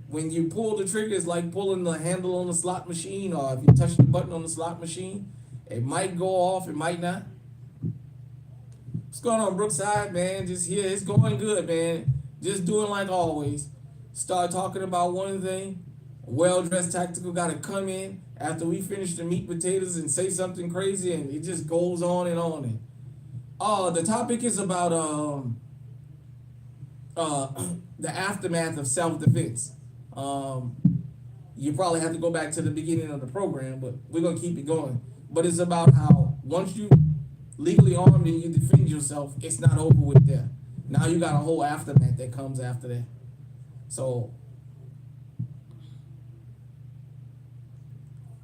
when you pull the trigger, it's like pulling the handle on the slot machine, or if you touch the button on the slot machine, it might go off, it might not. What's going on, Brookside, man? Just here, it's going good, man. Just doing like always. Start talking about one thing. Well-dressed tactical got to come in after we finish the meat potatoes and say something crazy, and it just goes on and on. And the topic is about the aftermath of self-defense. You probably have to go back to the beginning of the program, but we're gonna keep it going. But it's about how once you legally armed and you defend yourself, it's not over with there. Now you got a whole aftermath that comes after that. So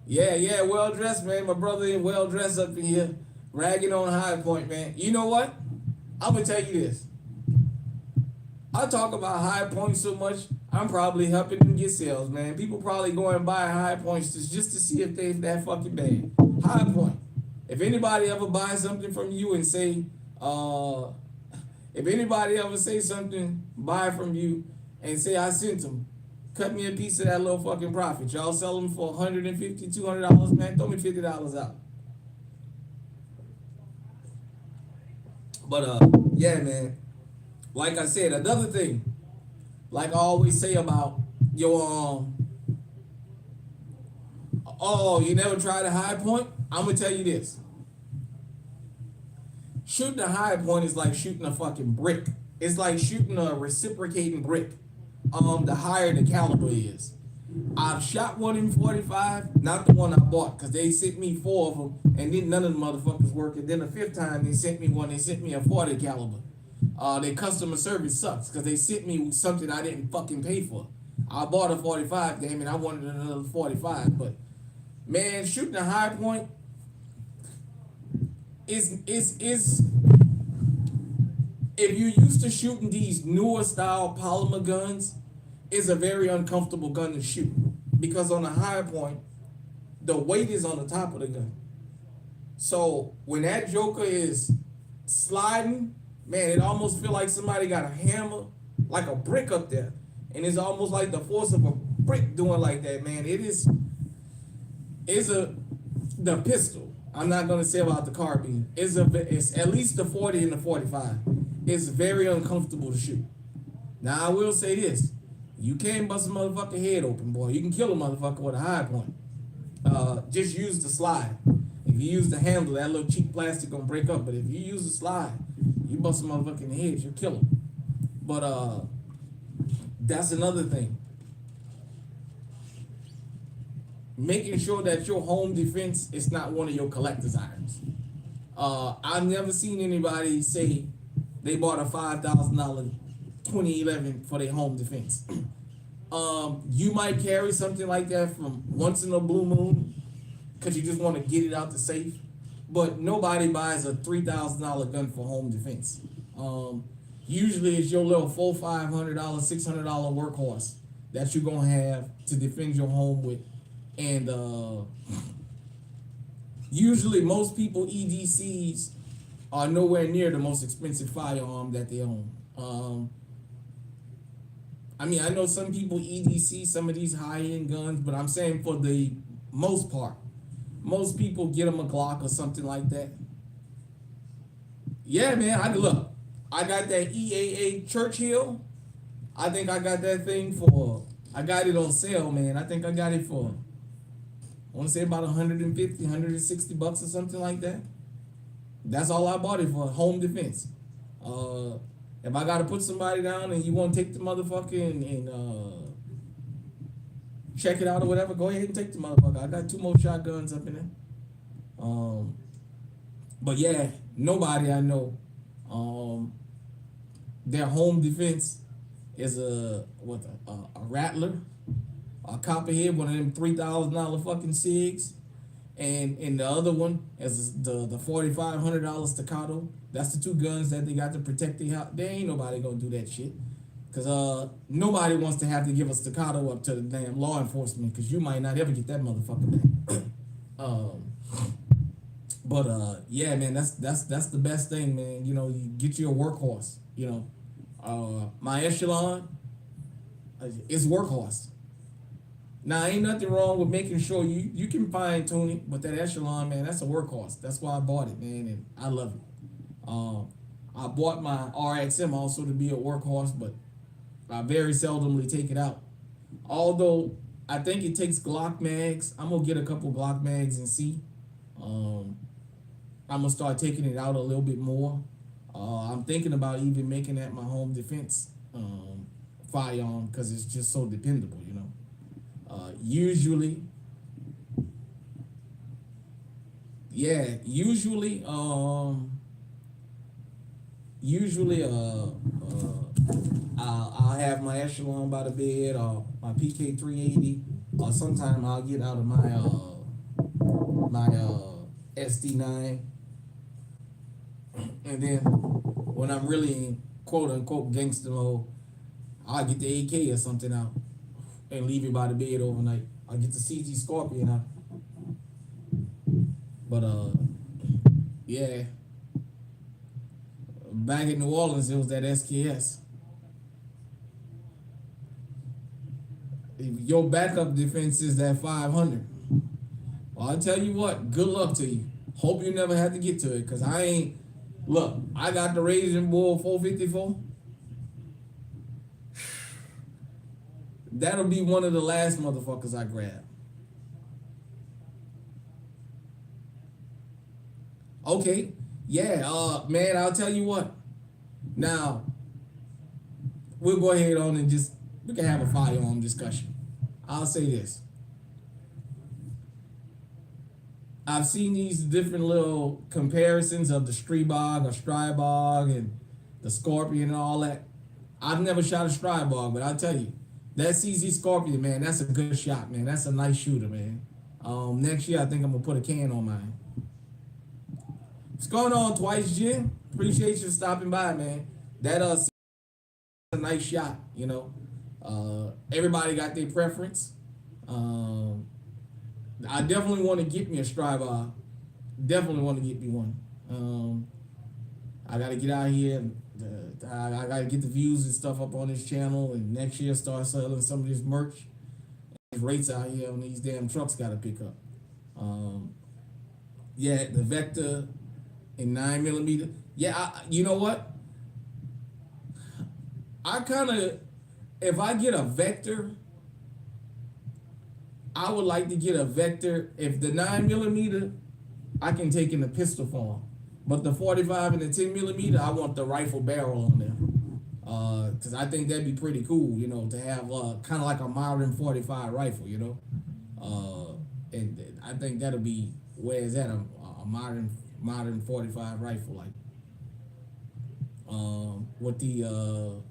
yeah, well dressed, man. My brother in well dressed up in here, ragging on High Point, man. You know what? I'm gonna tell you this. I talk about High Point so much, I'm probably helping them get sales, man. People probably go and buy High Points just to see if they that fucking bad. High Point. If anybody ever buys something from you and say, if anybody ever say something, buy from you and say I sent them, cut me a piece of that little fucking profit. Y'all sell them for $150, $200, man. Throw me $50 out. But yeah, man. Like I said, another thing, like I always say about your oh, you never tried a High Point? I'm gonna tell you this. Shooting a High Point is like shooting a fucking brick. It's like shooting a reciprocating brick. The higher the caliber is. I've shot one in 45, not the one I bought, because they sent me 4 of them, and then none of the motherfuckers worked. And then the 5th time they sent me one, they sent me a 40 caliber. Their customer service sucks, because they sent me something I didn't fucking pay for. I bought a 45, damn it, I wanted another 45, but man, shooting a High Point is if you're used to shooting these newer style polymer guns, it's a very uncomfortable gun to shoot, because on a High Point, the weight is on the top of the gun. So when that joker is sliding, man, it almost feel like somebody got a hammer, like a brick up there, and it's almost like the force of a brick doing like that, man. The pistol. I'm not gonna say about the carbine. It's at least the 40 and the 45. It's very uncomfortable to shoot. Now I will say this: you can bust a motherfucking head open, boy. You can kill a motherfucker with a High Point. Just use the slide. If you use the handle, that little cheap plastic gonna break up. But if you use the slide, you bust a motherfucking head, you kill him. But that's another thing. Making sure that your home defense is not one of your collector's items. I've never seen anybody say they bought a $5,000 2011 for their home defense. You might carry something like that from once in a blue moon because you just want to get it out the safe, but nobody buys a $3,000 gun for home defense. Usually it's your little $400, $500, $600 workhorse that you're gonna have to defend your home with. And usually most people EDCs are nowhere near the most expensive firearm that they own. I mean, I know some people EDC some of these high-end guns, but I'm saying for the most part, most people get them a Glock or something like that. Yeah, man, I got that EAA Churchill. I think I got that thing I got it on sale, man. I think I got it for, I want to say about 150, 160 bucks or something like that. That's all I bought it for, home defense. If I got to put somebody down and you want to take the motherfucker and check it out or whatever, go ahead and take the motherfucker. I got 2 more shotguns up in there. But yeah, nobody I know, their home defense is a Rattler, a Copperhead, one of them $3,000 fucking SIGs, and the other one is the $4,500 Staccato. That's the 2 guns that they got to protect the house. There ain't nobody gonna do that shit, cause nobody wants to have to give a Staccato up to the damn law enforcement, cause you might not ever get that motherfucker back. But yeah, man, that's the best thing, man. You know, you get you a workhorse. You know, my Echelon is workhorse. Now, ain't nothing wrong with making sure you can fine tune it, but that Echelon, man, that's a workhorse. That's why I bought it, man, and I love it. I bought my RXM also to be a workhorse, but I very seldomly take it out. Although I think it takes Glock mags. I'm gonna get a couple Glock mags and see. I'm gonna start taking it out a little bit more. I'm thinking about even making that my home defense firearm, because it's just so dependable, you yeah, usually I'll have my echelon by the bed or my PK 380, or sometime I'll get out of my SD9, and then when I'm really in quote unquote gangster mode, I'll get the AK or something out and leave it by the bed overnight. I'll get the CG Scorpion out. But yeah, back in New Orleans it was that SKS. Your backup defense is that 500. Well, I tell you what, good luck to you. Hope you never have to get to it, cause I ain't. Look, I got the Raging Bull 454. That'll be one of the last motherfuckers I grab. Okay, yeah, man, I'll tell you what. Now, we'll go ahead on and just we can have a firearm discussion. I'll say this. I've seen these different little comparisons of the Stribog or Strybog and the Scorpion and all that. I've never shot a Strybog, but I'll tell you, that CZ Scorpion, man, that's a good shot, man. That's a nice shooter, man. Next year, I think I'm gonna put a can on mine. What's going on, Twice Jim? Appreciate you stopping by, man. That a nice shot, you know. Everybody got their preference. Um, I definitely want to get me a Strybog. Definitely want to get me one. I got to get out here and I got to get the views and stuff up on this channel, and next year start selling some of this merch. These rates out here on these damn trucks got to pick up. Yeah, the Vector in 9mm. Yeah, you know what? I kind of, if I get a Vector, I would like to get a Vector. If the 9mm, I can take in the pistol form, but the 45 and the 10mm, I want the rifle barrel on there. Cause I think that'd be pretty cool, you know, to have kind of like a modern 45 rifle, you know. And I think that'll be where is that a modern 45 rifle, like with the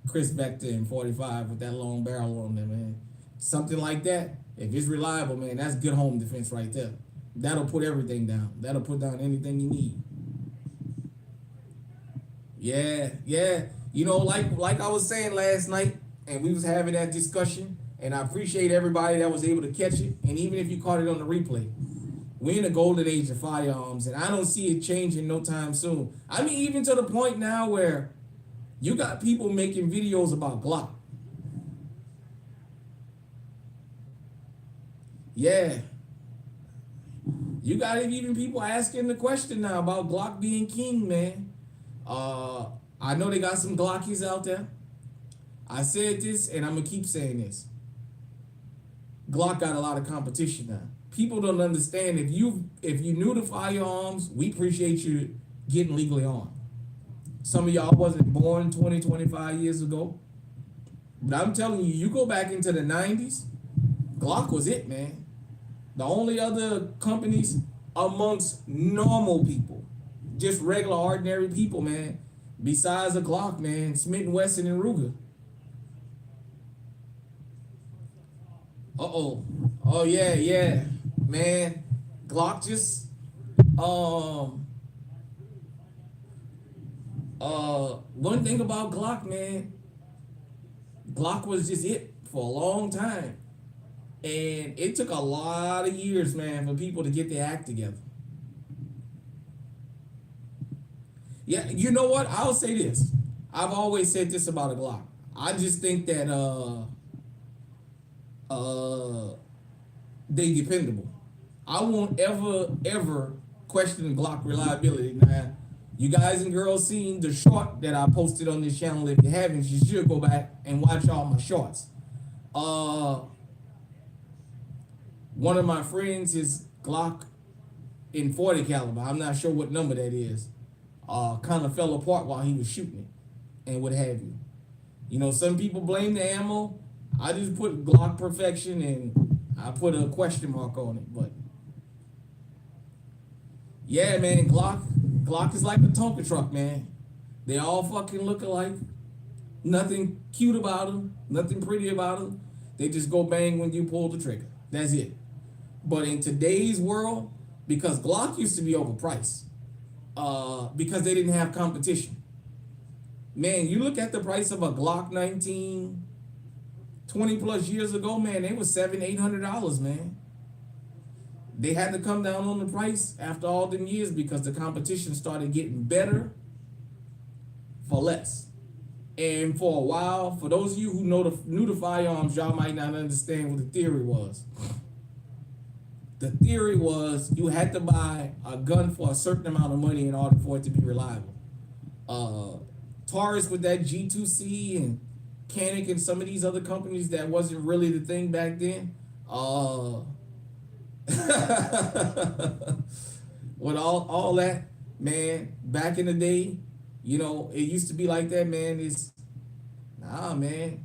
Chris Vector and 45 with that long barrel on there, man. Something like that. If it's reliable, man, that's good home defense right there. That'll put everything down. That'll put down anything you need. Yeah, yeah. You know, like I was saying last night, and we was having that discussion, and I appreciate everybody that was able to catch it, and even if you caught it on the replay. We're in the golden age of firearms, and I don't see it changing no time soon. I mean, even to the point now where you got people making videos about Glock. Yeah. You got even people asking the question now about Glock being king, man. I know they got some Glockies out there. I said this, and I'm gonna keep saying this. Glock got a lot of competition now. People don't understand, if you knew the firearms, we appreciate you getting legally on. Some of y'all wasn't born 20, 25 years ago. But I'm telling you, you go back into the 90s, Glock was it, man. The only other companies amongst normal people, just regular, ordinary people, man, besides a Glock, man, Smith & Wesson and Ruger. Uh-oh. Oh, yeah, yeah. Man, Glock just, one thing about Glock, man, Glock was just it for a long time. And it took a lot of years, man, for people to get their act together. Yeah, you know what? I'll say this. I've always said this about a Glock. I just think that they dependable. I won't ever question Glock reliability. Now, you guys and girls seen the short that I posted on this channel. If you haven't, you should go back and watch all my shorts. One of my friends, his Glock in 40 caliber, I'm not sure what number that is, kind of fell apart while he was shooting it and what have you. You know, some people blame the ammo. I just put Glock perfection and I put a question mark on it. But Yeah, man, Glock is like a Tonka truck, man. They all fucking look alike. Nothing cute about them. Nothing pretty about them. They just go bang when you pull the trigger. That's it. But in today's world, because Glock used to be overpriced, because they didn't have competition. Man, you look at the price of a Glock 19 20 plus years ago, man, they was $700-800, man. They had to come down on the price after all them years because the competition started getting better for less. And for a while, for those of you who knew the firearms, y'all might not understand what the theory was. The theory was you had to buy a gun for a certain amount of money in order for it to be reliable. Taurus with that G2C and Canic and some of these other companies that wasn't really the thing back then. With all that, man, back in the day, it used to be like that, man. Man.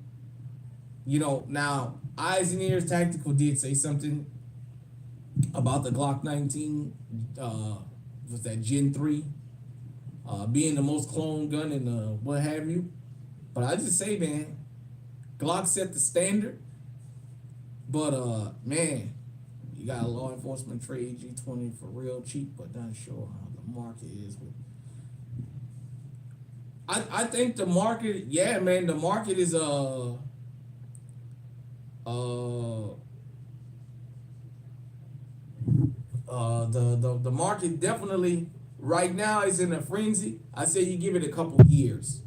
Now Eyes and Ears Tactical did say something about the Glock 19, was that Gen 3, being the most cloned gun and what have you. But I just say, man, Glock set the standard. But man, you got a law enforcement trade G20 for real cheap, but not sure how the market is. I think the market, yeah, man, the market is the market definitely right now is in a frenzy. I say you give it a couple years.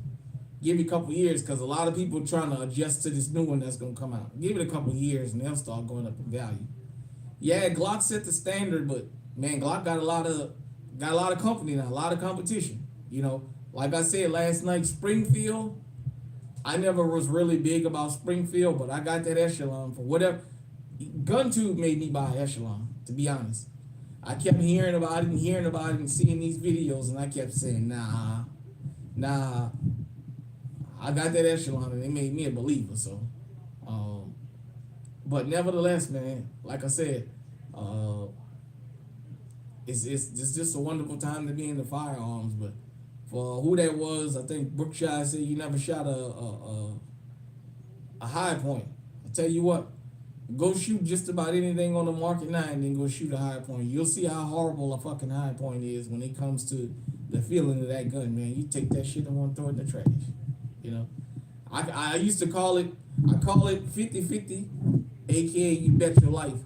Give it a couple years because a lot of people trying to adjust to this new one that's gonna come out. Give it a couple years and they'll start going up in value. Yeah, Glock set the standard, but man, Glock got a lot of company now, a lot of competition. Like I said last night, Springfield. I never was really big about Springfield, but I got that Echelon for whatever. GunTube made me buy Echelon, to be honest. I kept hearing about it and seeing these videos, and I kept saying, nah. I got that Echelon, and they made me a believer. So, but nevertheless, man, like I said, it's just a wonderful time to be in the firearms. But for who that was, I think Brookshire said you never shot a high point. I tell you what, go shoot just about anything on the market now, and then go shoot a high point. You'll see how horrible a fucking high point is when it comes to the feeling of that gun, man. You take that shit and want to throw it in the trash. I used to call it 50-50, aka you bet your life.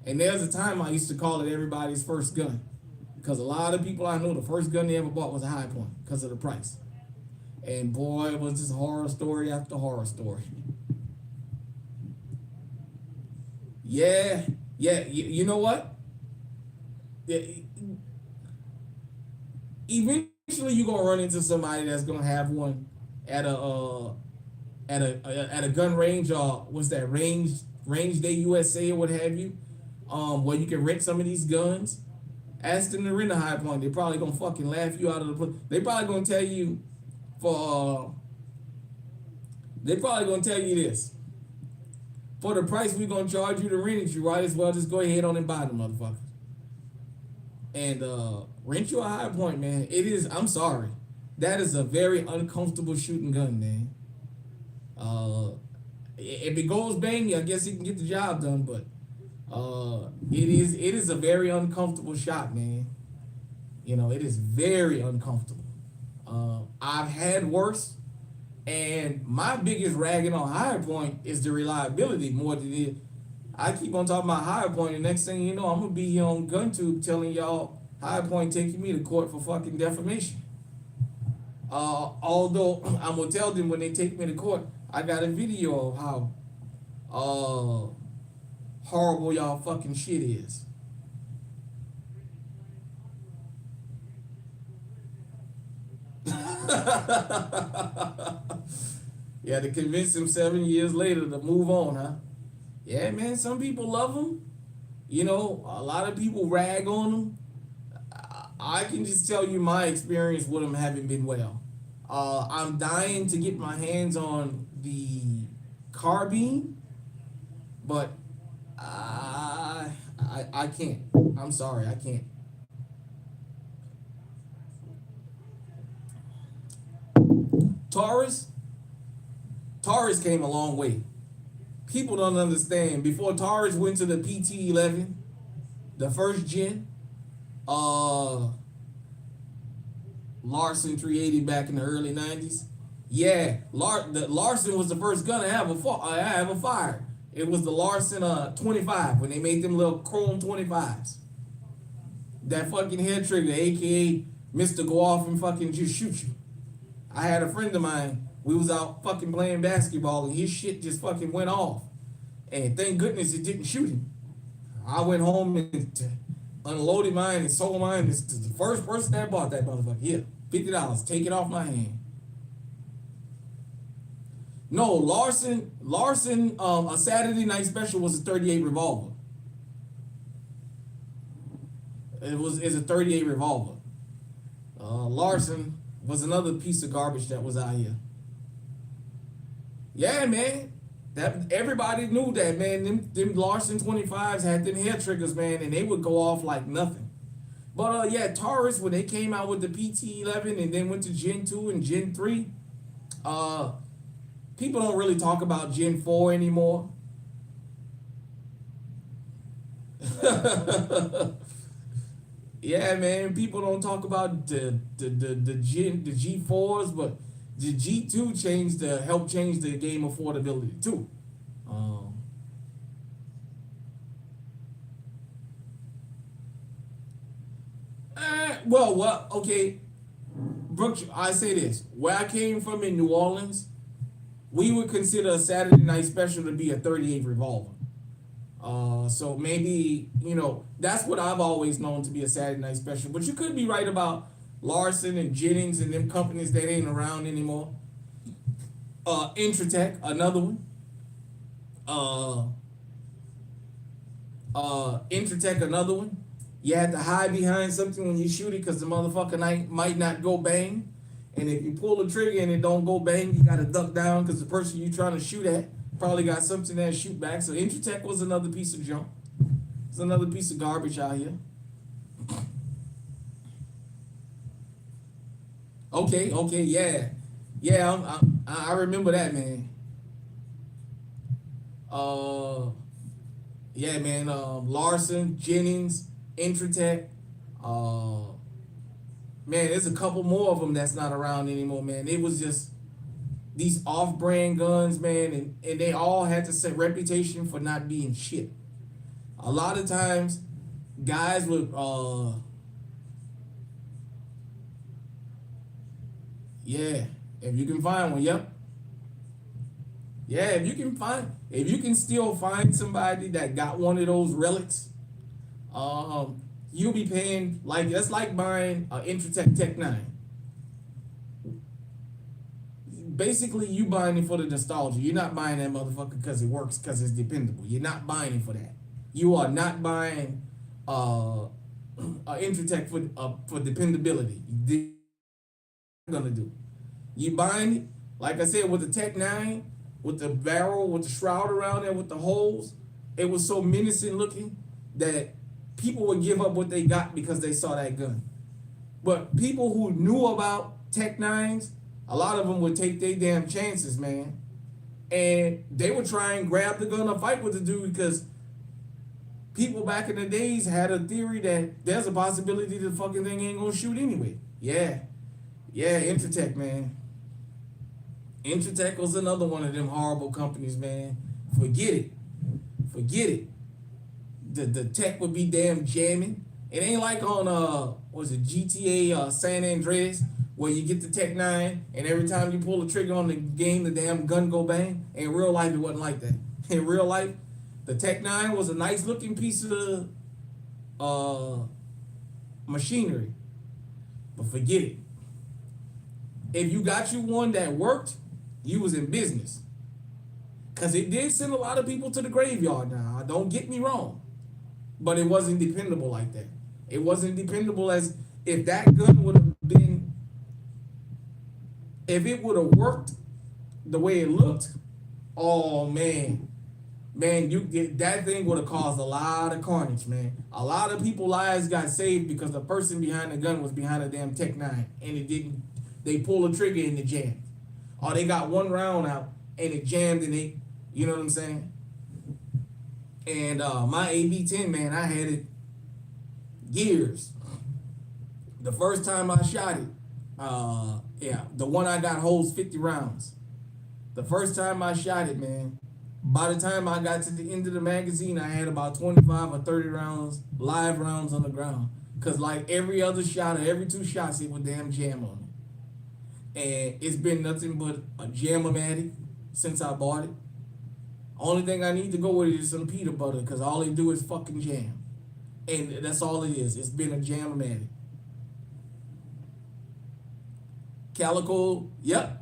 And there's a time I used to call it everybody's first gun. Because a lot of people I know, the first gun they ever bought was a high point because of the price. And boy, it was just horror story after horror story. Yeah, you know what? Yeah, eventually you're gonna run into somebody that's gonna have one at a gun range, or what's that, range day USA or what have you, where you can rent some of these guns. Ask them to rent a high point. They're probably gonna fucking laugh you out of the place. They probably gonna tell you this. For the price we're gonna charge you to rent it, you might as well just go ahead on and buy the motherfucker. And rent you a high point, man. I'm sorry. That is a very uncomfortable shooting gun, man. If it goes bang, I guess it can get the job done, but it is a very uncomfortable shot, man. It is very uncomfortable. I've had worse, and my biggest ragging on high point is the reliability more than it. I keep on talking about high point, and next thing you know, I'm gonna be here on GunTube telling y'all high point taking me to court for fucking defamation. Although I'm gonna tell them when they take me to court, I got a video of how horrible y'all fucking shit is. You had to convince him 7 years later to move on, huh? Yeah, man, some people love him. A lot of people rag on him. I can just tell you my experience with him having been well. I'm dying to get my hands on the carbine, but I can't. I'm sorry, I can't. Taurus, Taurus came a long way. People don't understand. Before Taurus went to the PT11, the first gen, uh, Larson 380 back in the early 90s. Yeah, Larson was the first gun to have a fire. It was the Larson 25 when they made them little chrome 25s. That fucking head trigger, aka Mr. Go off and fucking just shoot you. I had a friend of mine, we was out fucking playing basketball and his shit just fucking went off. And thank goodness it didn't shoot him. I went home and unloaded mine and sold mine. This is the first person that bought that motherfucker. Here, $50. Take it off my hand. No, Larson, a Saturday night special was a 38 revolver. It's a 38 revolver. Larson was another piece of garbage that was out here. Yeah, man. That everybody knew that, man. Them Larson 25s had them hair triggers, man, and they would go off like nothing. But yeah, Taurus, when they came out with the PT11 and then went to Gen 2 and Gen 3, people don't really talk about Gen 4 anymore. Yeah, man, people don't talk about the G4s, but the G2 helped change the game affordability too. Okay, Brooks, I say this. Where I came from in New Orleans, we would consider a Saturday night special to be a 38 revolver. So maybe, that's what I've always known to be a Saturday night special. But you could be right about Larson and Jennings and them companies that ain't around anymore. Intratec, another one. Intratec, another one. You had to hide behind something when you shoot it because the motherfucker might not go bang. And if you pull the trigger and it don't go bang, you gotta duck down because the person you trying to shoot at probably got something that shoot back. So Intratec was another piece of junk. It's another piece of garbage out here. Okay, yeah, I remember that, man. Yeah, man. Larson, Jennings, Intratec. Man, there's a couple more of them that's not around anymore, man. It was just these off-brand guns, man, and they all had to set reputation for not being shit. A lot of times, guys would, yeah, if you can find one, yep. Yeah, if you can still find somebody that got one of those relics, you'll be paying, that's like buying an Intratec Tech 9. Basically, you buying it for the nostalgia. You're not buying that motherfucker because it works, because it's dependable. You're not buying it for that. You are not buying an Intratec for dependability. You're gonna do. You buying it, like I said, with the Tech 9, with the barrel, with the shroud around there, with the holes. It was so menacing looking that people would give up what they got because they saw that gun. But people who knew about Tech 9s, a lot of them would take their damn chances, man. And they would try and grab the gun or fight with the dude because people back in the days had a theory that there's a possibility the fucking thing ain't gonna shoot anyway. Yeah, Intratec, man. Intratec was another one of them horrible companies, man. Forget it. The tech would be damn jamming. It ain't like on GTA San Andreas where you get the Tech 9 and every time you pull the trigger on the game the damn gun go bang. In real life it wasn't like that. In real life, the Tech 9 was a nice looking piece of machinery. But forget it. If you got you one that worked, you was in business. Cause it did send a lot of people to the graveyard now. Don't get me wrong. But it wasn't dependable like that. It wasn't dependable as if that gun would have been, if it would have worked the way it looked, oh man, that thing would have caused a lot of carnage, man. A lot of people's lives got saved because the person behind the gun was behind a damn Tech 9 and it didn't, they pulled a trigger in the jam. or they got one round out and it jammed and it, you know what I'm saying? And my AB-10, man, I had it years. The first time I shot it, yeah, the one I got holds 50 rounds. The first time I shot it, man, by the time I got to the end of the magazine, I had about 25 or 30 rounds, live rounds on the ground. Cause like every other shot or every two shots, it would damn jam on it. And it's been nothing but a jam-o-matic since I bought it. Only thing I need to go with is some peanut butter, cause all they do is fucking jam. And that's all it is. It's been a jam-o-matic. Calico, yep.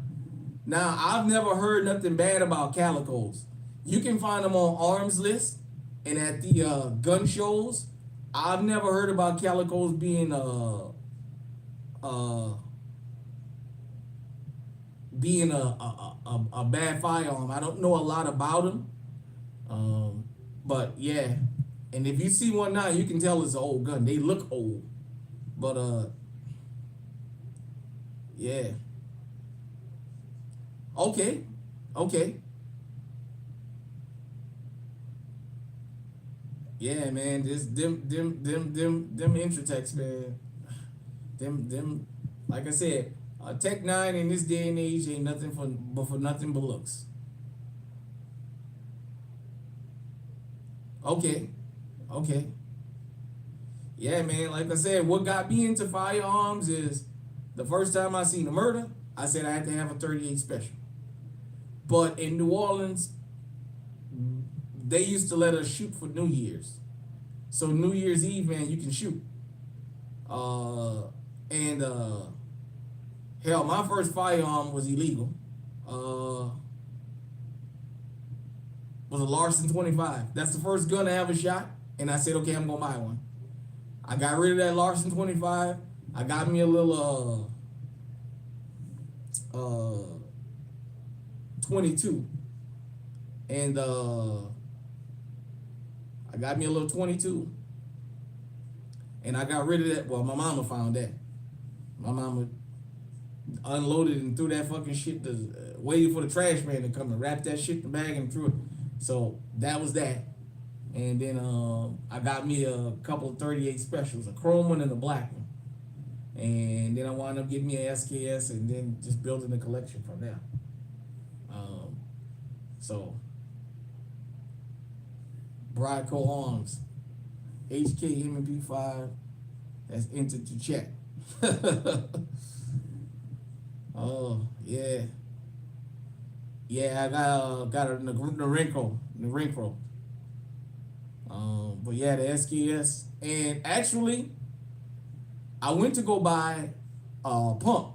Now, I've never heard nothing bad about calicos. You can find them on arms list and at the gun shows. I've never heard about calicos being a bad firearm. I don't know a lot about them, but yeah. And if you see one now, you can tell it's an old gun. They look old, but yeah. Okay, okay. Yeah, man. This them Intratechs, man. Them. Like I said, Tech 9 in this day and age ain't nothing for nothing but looks. Okay, okay. Yeah, man. Like I said, what got me into firearms is the first time I seen a murder. I said I had to have a 38 special. But in New Orleans, they used to let us shoot for New Year's. So New Year's Eve, man, you can shoot. And hell, my first firearm was illegal. Was a Larson 25. That's the first gun I ever shot. And I said, okay, I'm gonna buy one. I got rid of that Larson 25. I got me a little 22. And I got me a little 22. And I got rid of that. Well, my mama found that. My mama unloaded and threw that fucking shit waited for the trash man to come and wrap that shit in the bag and threw it. So that was that. And then I got me a couple of 38 specials, a chrome one and a black one. And then I wound up getting me an SKS and then just building a collection from there. So Bradco Arms, HK M&P5, that's entered to check. Oh yeah, yeah. I got a Norinco. But yeah, the SKS, and actually, I went to go buy a pump,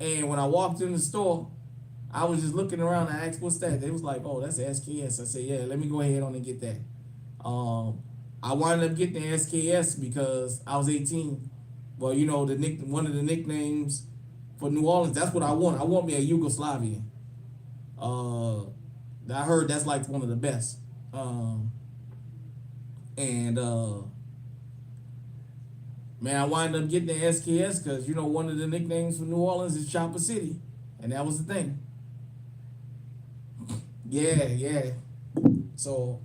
and when I walked in the store, I was just looking around. I asked, "What's that?" They was like, "Oh, that's the SKS." I said, "Yeah, let me go ahead on and get that." I wound up getting the SKS because I was 18. Well, you know, one of the nicknames for New Orleans, that's what I want. I want me a Yugoslavian. I heard that's like one of the best. And man, I wind up getting the SKS because you know one of the nicknames for New Orleans is Chopper City, and that was the thing. Yeah, yeah. So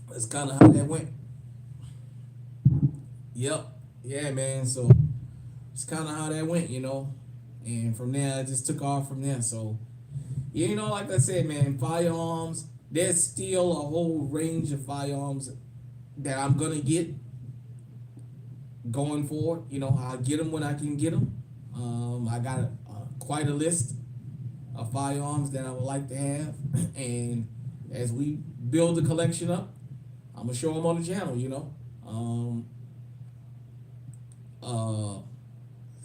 that's kind of how that went. Yep. Yeah, man. So it's kind of how that went, you know. And from there, I just took off from there. So, yeah, you know, like I said, man, firearms, there's still a whole range of firearms that I'm going to get going forward. You know, I'll get them when I can get them. I got quite a list of firearms that I would like to have. And as we build the collection up, I'm going to show them on the channel, you know.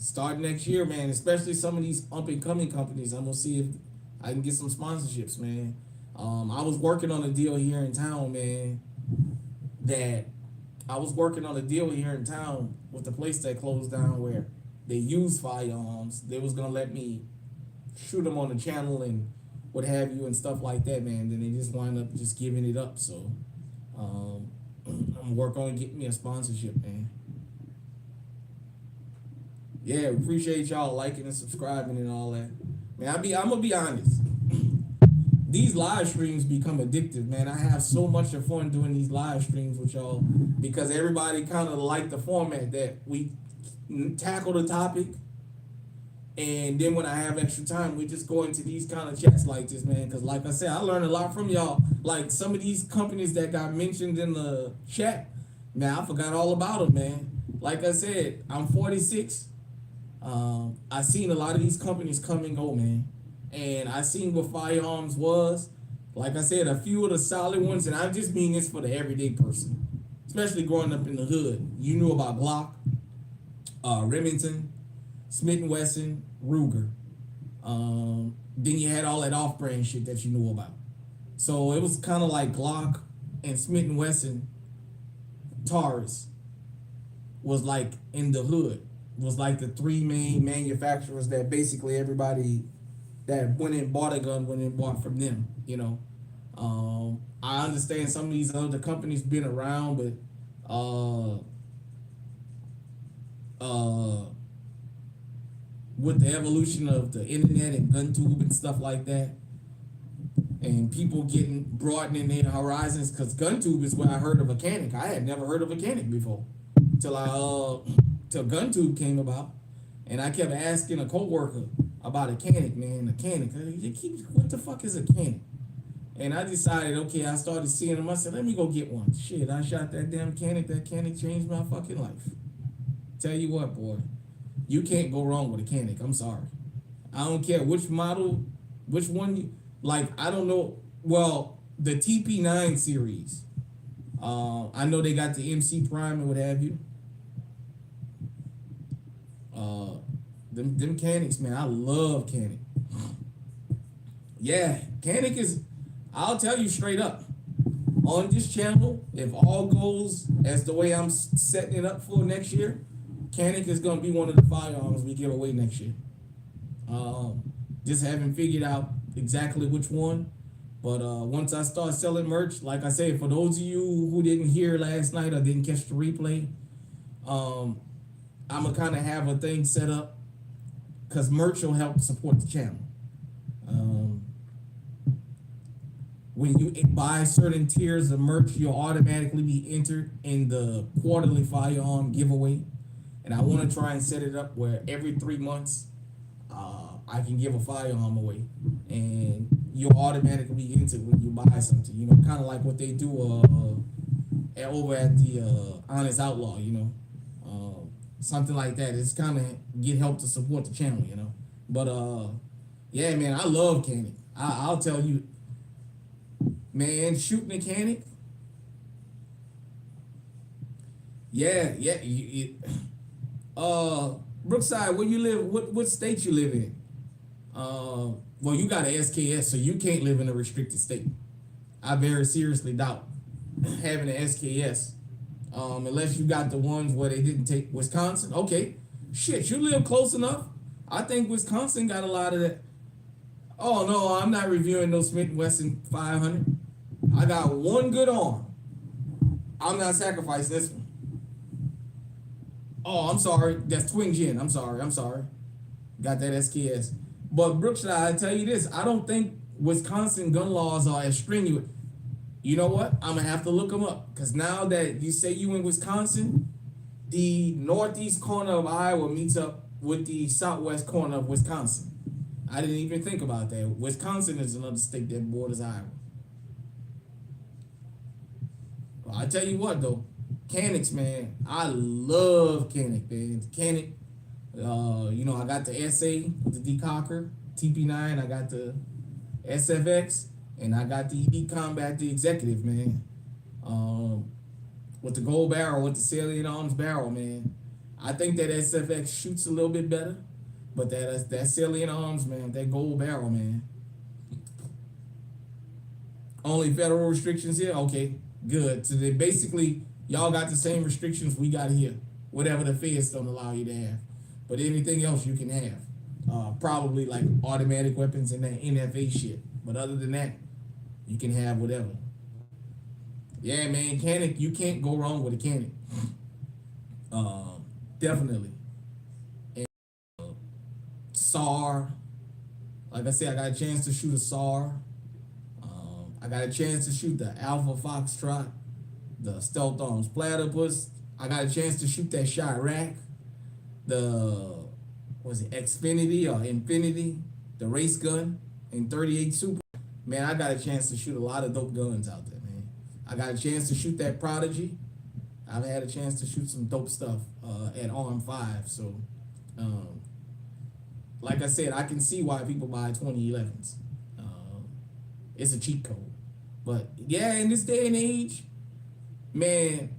Starting next year, man, especially some of these up and coming companies, I'm gonna see if I can get some sponsorships, man. I was working on a deal here in town, man. With the place that closed down where they use firearms. They was gonna let me shoot them on the channel and what have you and stuff like that, man. Then they just wind up just giving it up. So I'm working on getting me a sponsorship, man. Yeah, appreciate y'all liking and subscribing and all that. Man, I'm gonna be honest. These live streams become addictive, man. I have so much of fun doing these live streams with y'all because everybody kind of like the format that we tackle the topic, and then when I have extra time, we just go into these kind of chats like this, man. Because like I said, I learned a lot from y'all. Like some of these companies that got mentioned in the chat, man, I forgot all about them, man. Like I said, I'm 46. I seen a lot of these companies come and go, man, and I seen what firearms was. Like I said, a few of the solid ones, and I just mean this for the everyday person, especially growing up in the hood. You knew about Glock, Remington, Smith and Wesson, Ruger. Then you had all that off-brand shit that you knew about. So it was kind of like Glock and Smith and Wesson, Taurus was like in the hood. Was like the three main manufacturers that basically everybody that went and bought a gun went and bought from them. I understand some of these other companies been around, but with the evolution of the internet and GunTube and stuff like that, and people getting broadening their horizons, because GunTube is where I heard of a Canik. I had never heard of a Canik before till GunTube came about, and I kept asking a coworker about a Canik, man, a Canik. What the fuck is a Canik? And I decided, okay, I started seeing them. I said, let me go get one. Shit, I shot that damn Canik. That Canik changed my fucking life. Tell you what, boy, you can't go wrong with a Canik. I'm sorry. I don't care which model, which one you like. I don't know. Well, the TP9 series. I know they got the MC Prime and what have you. Them Caniks, man, I love Canik. Yeah, Canik is. I'll tell you straight up. On this channel, if all goes as the way I'm setting it up for next year, Canik is gonna be one of the firearms we give away next year. Just haven't figured out exactly which one, but once I start selling merch, like I said, for those of you who didn't hear last night or didn't catch the replay, I'm gonna kind of have a thing set up because merch will help support the channel. When you buy certain tiers of merch, you'll automatically be entered in the quarterly firearm giveaway. And I want to try and set it up where every 3 months I can give a firearm away. And you'll automatically be entered when you buy something. Kind of like what they do over at the Honest Outlaw, something like that. It's kind of get help to support the channel, But yeah, man, I love Canik. I'll tell you, man, shooting a Canik. Yeah. Brookside, where you live? What state you live in? Well, you got an SKS, so you can't live in a restricted state. I very seriously doubt having an SKS, unless you got the ones where they didn't take Wisconsin. Okay, shit, you live close enough. I think Wisconsin got a lot of that. Oh no, I'm not reviewing no Smith & Wesson 500. I got one good arm. I'm not sacrificing this one. Oh, I'm sorry. That's Twin Gen. I'm sorry. Got that SKS. But Brookshire, I tell you this, I don't think Wisconsin gun laws are as strenuous. You know what? I'm going to have to look them up. Because now that you say you in Wisconsin, the northeast corner of Iowa meets up with the southwest corner of Wisconsin. I didn't even think about that. Wisconsin is another state that borders Iowa. Well, I tell you what, though. Caniks, man. I love Canik, man. Canik. I got the SA, the Decocker, TP9. I got the SFX, and I got the Elite Combat, the Executive, man. With the gold barrel, with the salient arms barrel, man. I think that SFX shoots a little bit better, but that salient arms, man, that gold barrel, man. Only federal restrictions here? Okay, good. So they basically, y'all got the same restrictions we got here. Whatever the feds don't allow you to have. But anything else you can have. Probably like automatic weapons and that NFA shit. But other than that, you can have whatever. Yeah, man, Canik, you can't go wrong with a Canik. Definitely. SAR. Like I said, I got a chance to shoot a SAR. I got a chance to shoot the Alpha Foxtrot, the Stealth Arms Platypus. I got a chance to shoot that Chirac, the was it Xfinity or Infinity, the race gun in 38 Super. Man, I got a chance to shoot a lot of dope guns out there, man. I got a chance to shoot that Prodigy. I've had a chance to shoot some dope stuff at Arm 5. So, like I said, I can see why people buy 2011s. It's a cheat code. But yeah, in this day and age, man,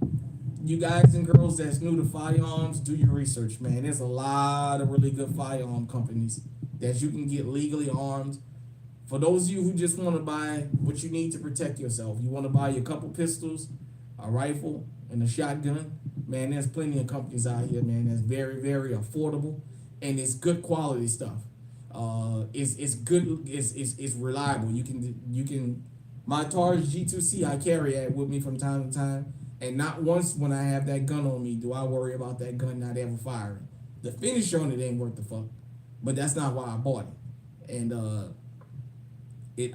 you guys and girls that's new to firearms, do your research, man. There's a lot of really good firearm companies that you can get legally armed. For those of you who just want to buy what you need to protect yourself, you want to buy your couple pistols, a rifle, and a shotgun, man, there's plenty of companies out here, man, that's very, very affordable, and it's good quality stuff. It's good, it's reliable. You can my Taurus G2C, I carry it with me from time to time, and not once when I have that gun on me do I worry about that gun not ever firing. The finish on it ain't worth the fuck, but that's not why I bought it. And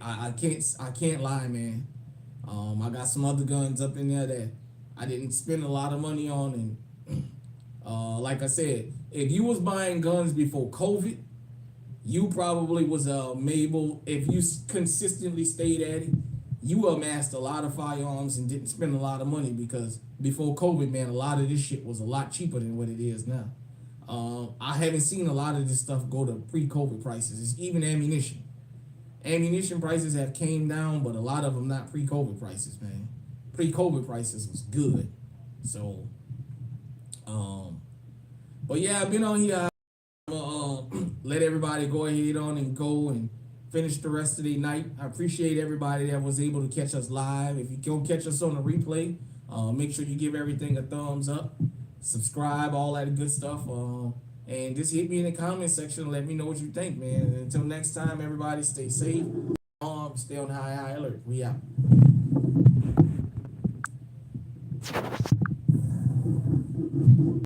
I can't lie, man. I got some other guns up in there that I didn't spend a lot of money on, and like I said, if you was buying guns before COVID, you probably was able, if you consistently stayed at it, you amassed a lot of firearms and didn't spend a lot of money, because before COVID, man, a lot of this shit was a lot cheaper than what it is now. I haven't seen a lot of this stuff go to pre-COVID prices. It's even ammunition. Ammunition prices have came down, but a lot of them not pre-COVID prices, man. Pre-COVID prices was good. So, but yeah, I've been on here. Let everybody go ahead on and go and finish the rest of the night. I appreciate everybody that was able to catch us live. If you don't catch us on the replay, make sure you give everything a thumbs up, subscribe, all that good stuff. And just hit me in the comment section and let me know what you think, man. And until next time, everybody stay safe, stay on high alert. We out.